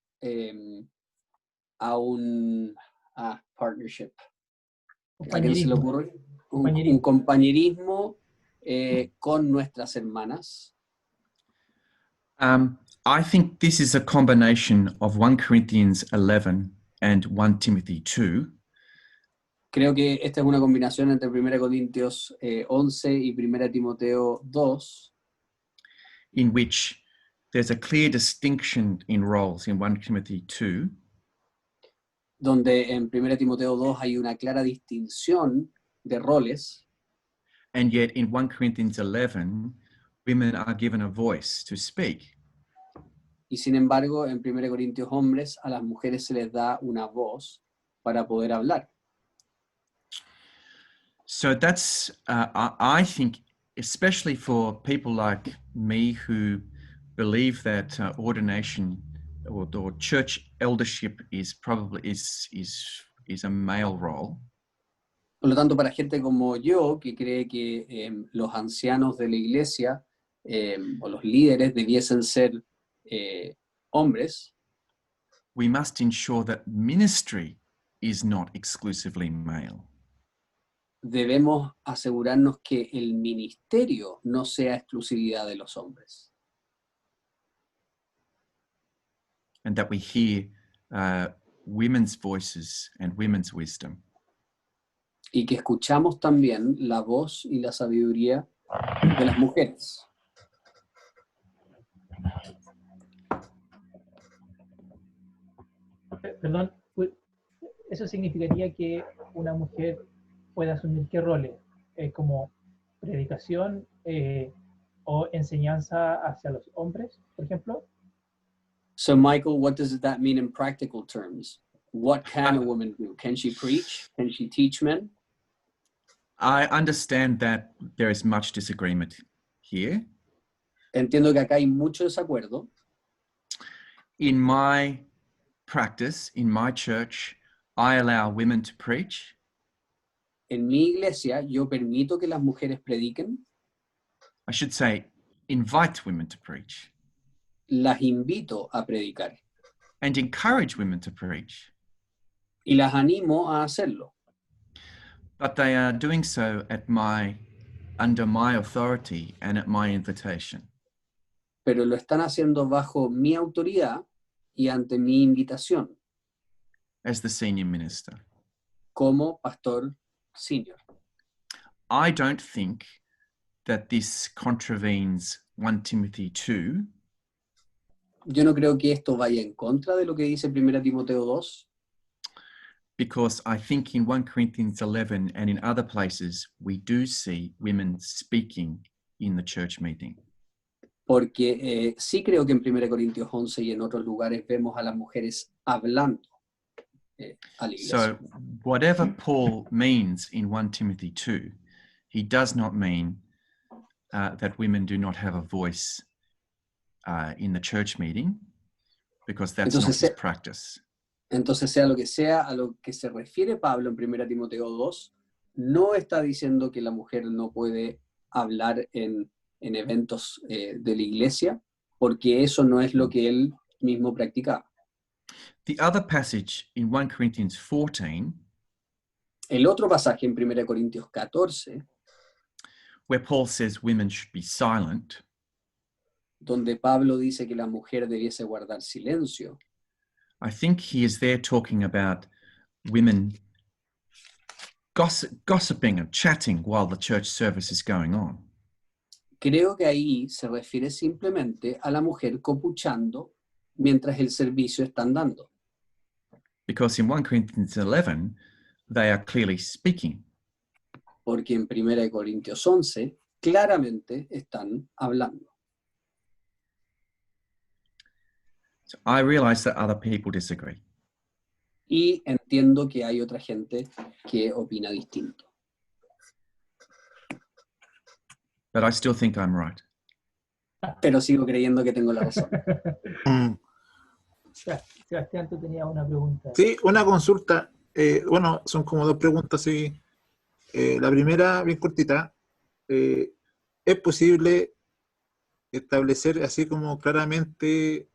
un partnership. ¿A quién se le ocurre? Un compañerismo con nuestras hermanas. I think this is a combination of 1 Corinthians 11 and 1 Timothy 2. Creo que esta es una combinación entre 1 Corintios 11 y 1 Timoteo 2, in which there's a clear distinction in roles in 1 Timothy 2, donde en 1 Timoteo 2 hay una clara distinción de roles, and yet in 1 Corinthians 11, women are given a voice to speak. y sin embargo en 1 Corintios hombres a las mujeres se les da una voz para poder hablar. So that's, I think, especially for people like me who believe that ordination or church eldership is probably is a male role. Por lo tanto, para gente como yo, que cree que los ancianos de la iglesia o los líderes debiesen ser hombres, We must ensure that ministry is not exclusively male. debemos asegurarnos que el ministerio no sea exclusividad de los hombres. And that we hear women's voices and women's wisdom. Y que escuchamos también la voz y la sabiduría de las mujeres. Perdón, ¿eso significaría que una mujer puede asumir qué roles? ¿Como predicación o enseñanza hacia los hombres, por ejemplo? So Michael, what does that mean in practical terms? What can a woman do? Can she preach? Can she teach men? I understand that there is much disagreement here. Entiendo que acá hay mucho desacuerdo. In my practice, in my church, I allow women to preach. En mi iglesia, yo permito que las mujeres prediquen, I should say, invite women to preach las invito a predicar and encourage women to preach. y las animo a hacerlo. But they are doing so under my authority and at my invitation. Pero lo están haciendo bajo mi autoridad y ante mi invitación As the senior minister. como pastor senior. I don't think that this contravenes 1 Timothy 2, Yo no creo que esto vaya en contra de lo que dice 1 Timoteo 2, because I think in 1 Corinthians 11 and in other places, we do see women speaking in the church meeting. porque sí creo que en 1 Corintios 11 y en otros lugares vemos a las mujeres hablando a la iglesia. So whatever Paul means in 1 Timothy 2, he does not mean that women do not have a voice in the church meeting, because that's not his practice. Entonces, sea lo que sea, a lo que se refiere Pablo en 1 Timoteo 2, no está diciendo que la mujer no puede hablar en eventos de la iglesia, porque eso no es lo que él mismo practicaba. The other passage in 1 Corinthians 14, El otro pasaje en 1 Corintios 14, where Paul says women should be silent, donde Pablo dice que la mujer debiese guardar silencio, I think he is there talking about women gossiping and chatting while the church service is going on. creo que ahí se refiere simplemente a la mujer copuchando mientras el servicio está andando. Because in 1 Corinthians 11, they are clearly speaking. Porque en 1 Corintios 11 claramente están hablando. So I realize that other people disagree. Y entiendo que hay otra gente que opina distinto. But I still think I'm right. Pero sigo creyendo que tengo la razón. Sebastián, tú tenías una pregunta. Sí, una consulta. Bueno, son como dos preguntas. Sí. La primera, bien cortita. ¿Es posible establecer así como claramente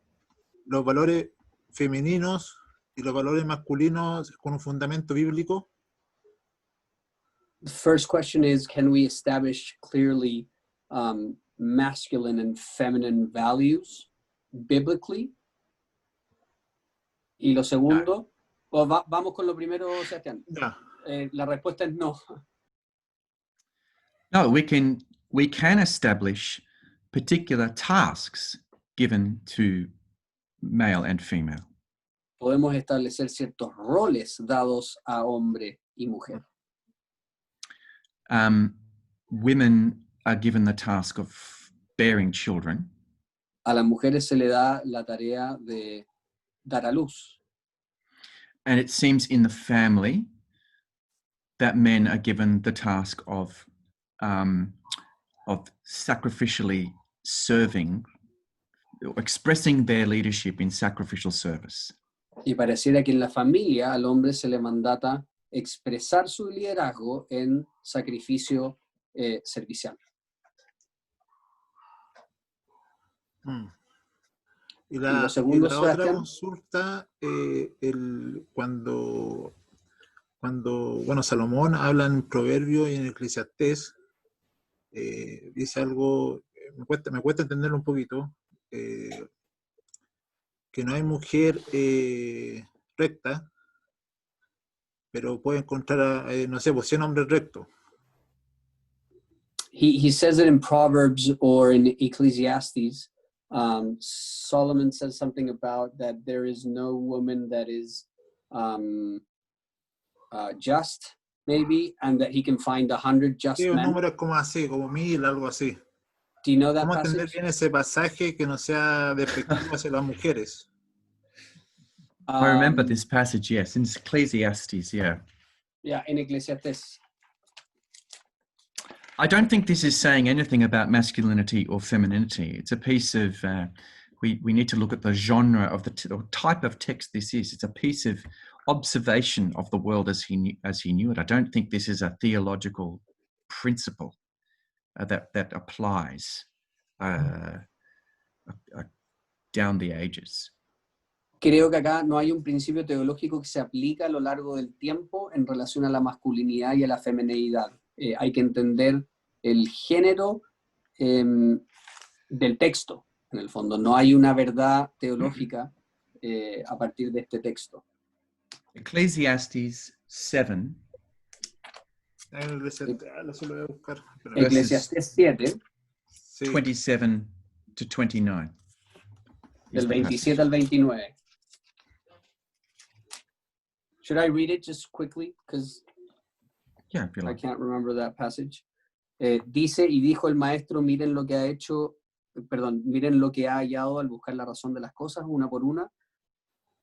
los valores femeninos y los valores masculinos con un fundamento bíblico? The first question is, can we establish clearly masculine and feminine values biblically? Y lo segundo, vamos con lo primero, Sebastián. Ya. La respuesta es no. No, we can establish particular tasks given to male and female. Podemos establecer ciertos roles dados a hombre y mujer. Women are given the task of bearing children. A las mujeres se le da la tarea de dar a luz. And it seems in the family that men are given the task of sacrificially serving, expressing their leadership in sacrificial service. Y pareciera que en la familia al hombre se le mandata expresar su liderazgo en sacrificio servicial. Y lo la segundo, otra Sebastián. consulta, cuando bueno, Salomón habla en Proverbio y en Eclesiastés, dice algo, me cuesta entenderlo un poquito, que no hay mujer recta, pero puede encontrar, no sé, 100 hombres rectos. He says it in Proverbs or in Ecclesiastes. Solomon says something about that there is no woman that is just, maybe, and that he can find 100 just Sí, un men. número es como así, como 1000, algo así. Do you know that ¿Cómo entender passage? bien ese pasaje que no sea despectivo hacia las mujeres? I remember this passage, yes, in Ecclesiastes, yeah. Yeah, in Ecclesiastes. I don't think this is saying anything about masculinity or femininity. It's a piece of, we need to look at the genre of the type of text this is. It's a piece of observation of the world as he knew it. I don't think this is a theological principle that applies down the ages. Creo que acá no hay un principio teológico que se aplica a lo largo del tiempo en relación a la masculinidad y a la femineidad. Hay que entender el género del texto, en el fondo. No hay una verdad teológica a partir de este texto. Ecclesiastes 7. Lo voy a buscar. Eclesiastés 7, Sí. 27 to 29. is del the 27 passage. al 29. Should I read it just quickly? Because Yeah, if you I like. can't remember that passage. Dice, y dijo el maestro, miren lo que ha hecho, perdón, miren lo que ha hallado al buscar la razón de las cosas, una por una,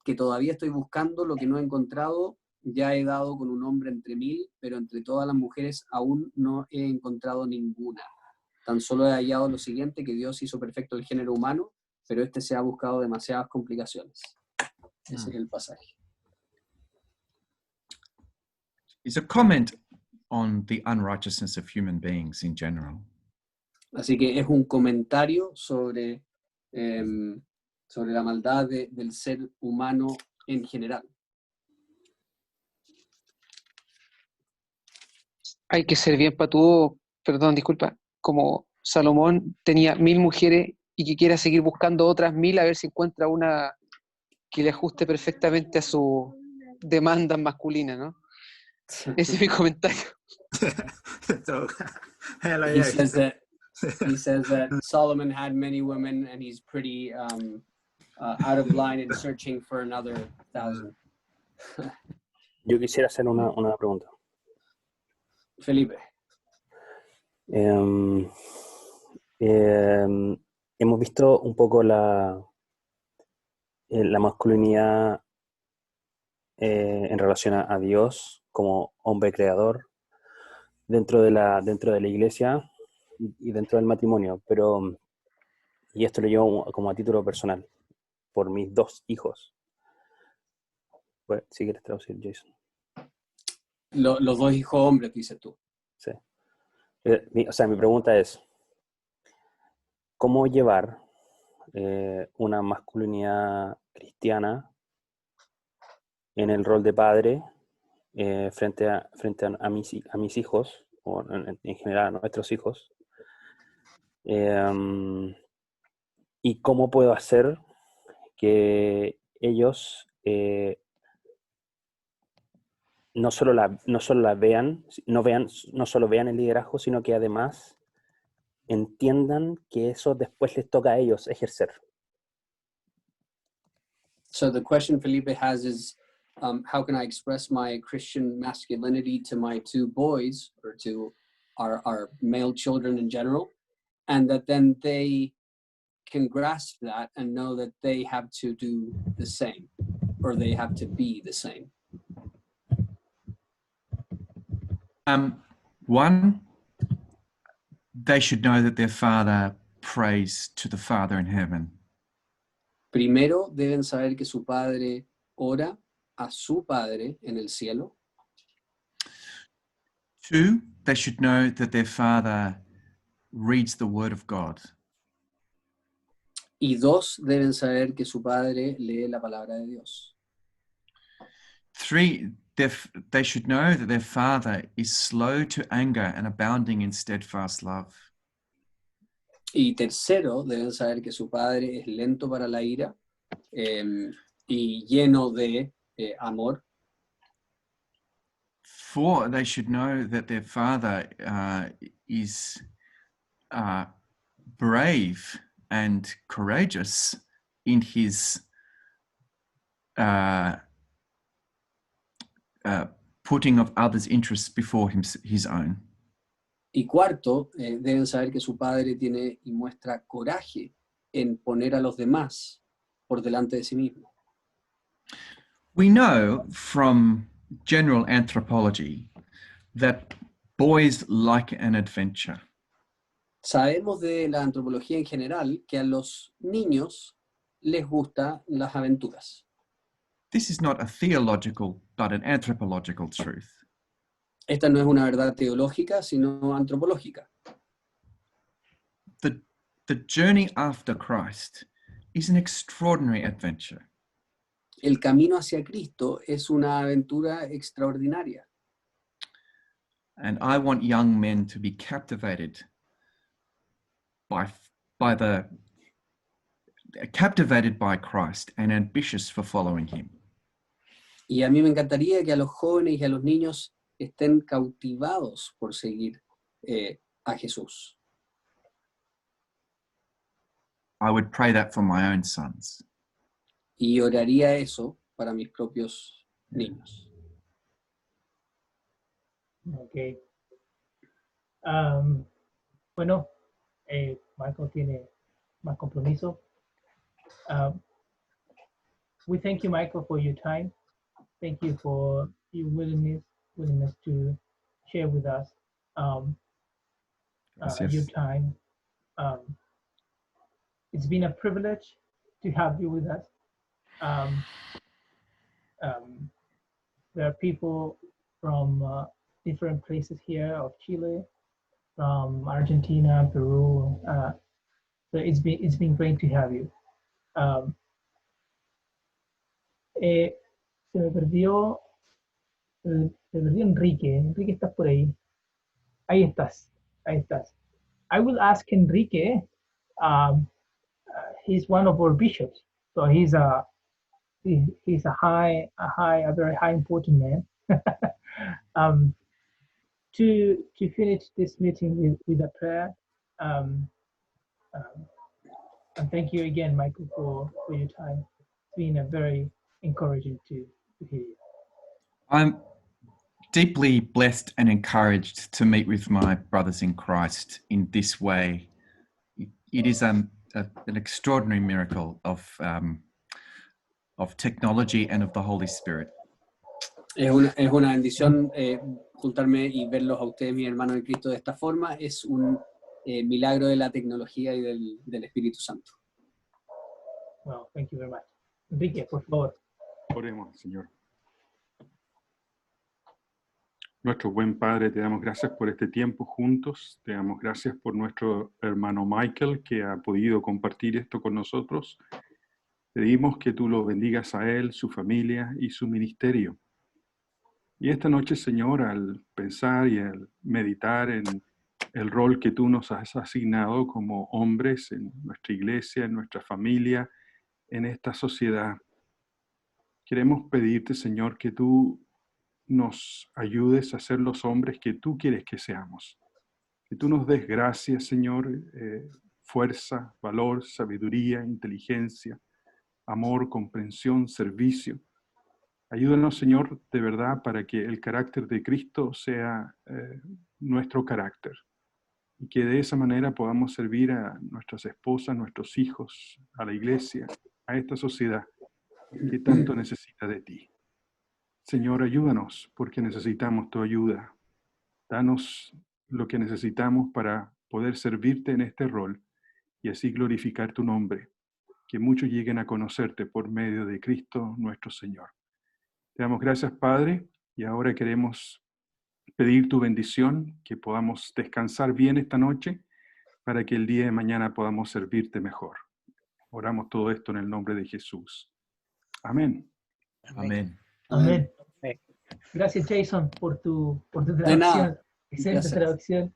que todavía estoy buscando lo que no he encontrado, ya he dado con un hombre entre 1000, pero entre todas las mujeres aún no he encontrado ninguna. Tan solo he hallado lo siguiente, que Dios hizo perfecto el género humano, pero este se ha buscado demasiadas complicaciones. Ese es el pasaje. It's a comment on the unrighteousness of human beings in general. Así que es un comentario sobre sobre la maldad del ser humano en general. Hay que ser bien patudo, perdón, disculpa, como Salomón tenía 1000 mujeres y que quiera seguir buscando otras 1000 a ver si encuentra una que le ajuste perfectamente a su demanda masculina, ¿no? Ese es mi comentario. He says that Solomon had many women and he's pretty out of line and searching for another 1,000. Yo quisiera hacer una pregunta. Felipe. Hemos visto un poco la masculinidad en relación a Dios como hombre creador dentro de la iglesia y dentro del matrimonio, y esto lo llevo como a título personal por mis 2 hijos. Bueno, si quieres traducir, Jason. Los 2 hijos hombres, dices tú. Sí. O sea, mi pregunta es, ¿cómo llevar una masculinidad cristiana en el rol de padre frente a mis hijos, o en general a nuestros hijos? ¿Y cómo puedo hacer que ellos no solo vean el liderazgo, sino que además entiendan que eso después les toca a ellos ejercer? So the question Felipe has is, how can I express my Christian masculinity to my 2 boys, or to our male children in general, and that then they can grasp that and know that they have to do the same, or they have to be the same? One, they should know that their father prays to the Father in heaven. Primero, deben saber que su padre ora a su padre en el cielo. 2, they should know that their father reads the Word of God. Y 2, deben saber que su padre lee la palabra de Dios. 3, they should know that their father is slow to anger and abounding in steadfast love. Y tercero, deben saber que su padre es lento para la ira y lleno de amor. 4, they should know that their father is brave and courageous in his putting of others' interests before his own. Y cuarto, deben saber que su padre tiene y muestra coraje en poner a los demás por delante de sí mismo. We know from general anthropology that boys like an adventure. Sabemos de la antropología en general que a los niños les gustan las aventuras. This is not a theological but an anthropological truth. Esta no es una verdad teológica, sino antropológica. The journey after Christ is an extraordinary adventure. El camino hacia Cristo es una aventura extraordinaria. And I want young men to be captivated by Christ and ambitious for following him. Y a mí me encantaría que a los jóvenes y a los niños estén cautivados por seguir a Jesús. I would pray that for my own sons. Y oraría eso para mis propios niños. Ok. Bueno, Michael tiene más compromiso. We thank you, Michael, for your time. Thank you for your willingness to share with us your time. It's been a privilege to have you with us. There are people from different places here of Chile, from Argentina, Peru. So it's been great to have you. Se me perdió Enrique. Enrique, ¿estás por ahí? Ahí estás. I will ask Enrique. He's one of our bishops, so he's a very high important man. To finish this meeting with a prayer. And thank you again, Michael, for your time. It's been a very encouraging to hear you. I'm deeply blessed and encouraged to meet with my brothers in Christ in this way. It is an extraordinary miracle of technology and of the Holy Spirit. Es una bendición juntarme y verlos a ustedes, mis hermanos en Cristo, de esta forma. Es un milagro de la tecnología y del Espíritu Santo. Well, thank you very much. Enrique, por favor. Oremos, Señor. Nuestro buen Padre, te damos gracias por este tiempo juntos. Te damos gracias por nuestro hermano Michael, que ha podido compartir esto con nosotros. Pedimos que tú lo bendigas a él, su familia y su ministerio. Y esta noche, Señor, al pensar y al meditar en el rol que tú nos has asignado como hombres en nuestra iglesia, en nuestra familia, en esta sociedad, queremos pedirte, Señor, que tú nos ayudes a ser los hombres que tú quieres que seamos. Que tú nos des gracia, Señor, fuerza, valor, sabiduría, inteligencia, amor, comprensión, servicio. Ayúdanos, Señor, de verdad, para que el carácter de Cristo sea nuestro carácter. Y que de esa manera podamos servir a nuestras esposas, nuestros hijos, a la iglesia, a esta sociedad que tanto necesita de ti. Señor, ayúdanos porque necesitamos tu ayuda. Danos lo que necesitamos para poder servirte en este rol y así glorificar tu nombre. Que muchos lleguen a conocerte por medio de Cristo nuestro Señor. Te damos gracias, Padre, y ahora queremos pedir tu bendición, que podamos descansar bien esta noche para que el día de mañana podamos servirte mejor. Oramos todo esto en el nombre de Jesús. Amén. Amén. Amén. Gracias, Jason, por tu traducción. De nada. Excelente Gracias. traducción.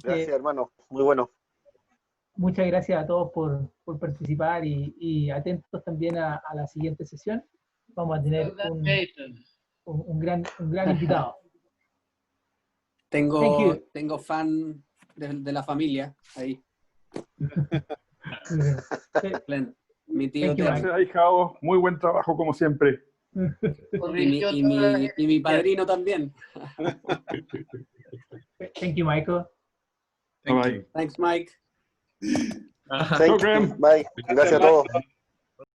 Gracias, hermano. Muy bueno. Muchas gracias a todos por participar y atentos también a la siguiente sesión. Vamos a tener un gran invitado. Tengo fan de la familia ahí. Mi tío Gracias, ahijado. Muy buen trabajo como siempre. y mi padrino también. Thank you, Michael. Bye. Thanks, Mike. Thank you. Bye. Gracias a todos.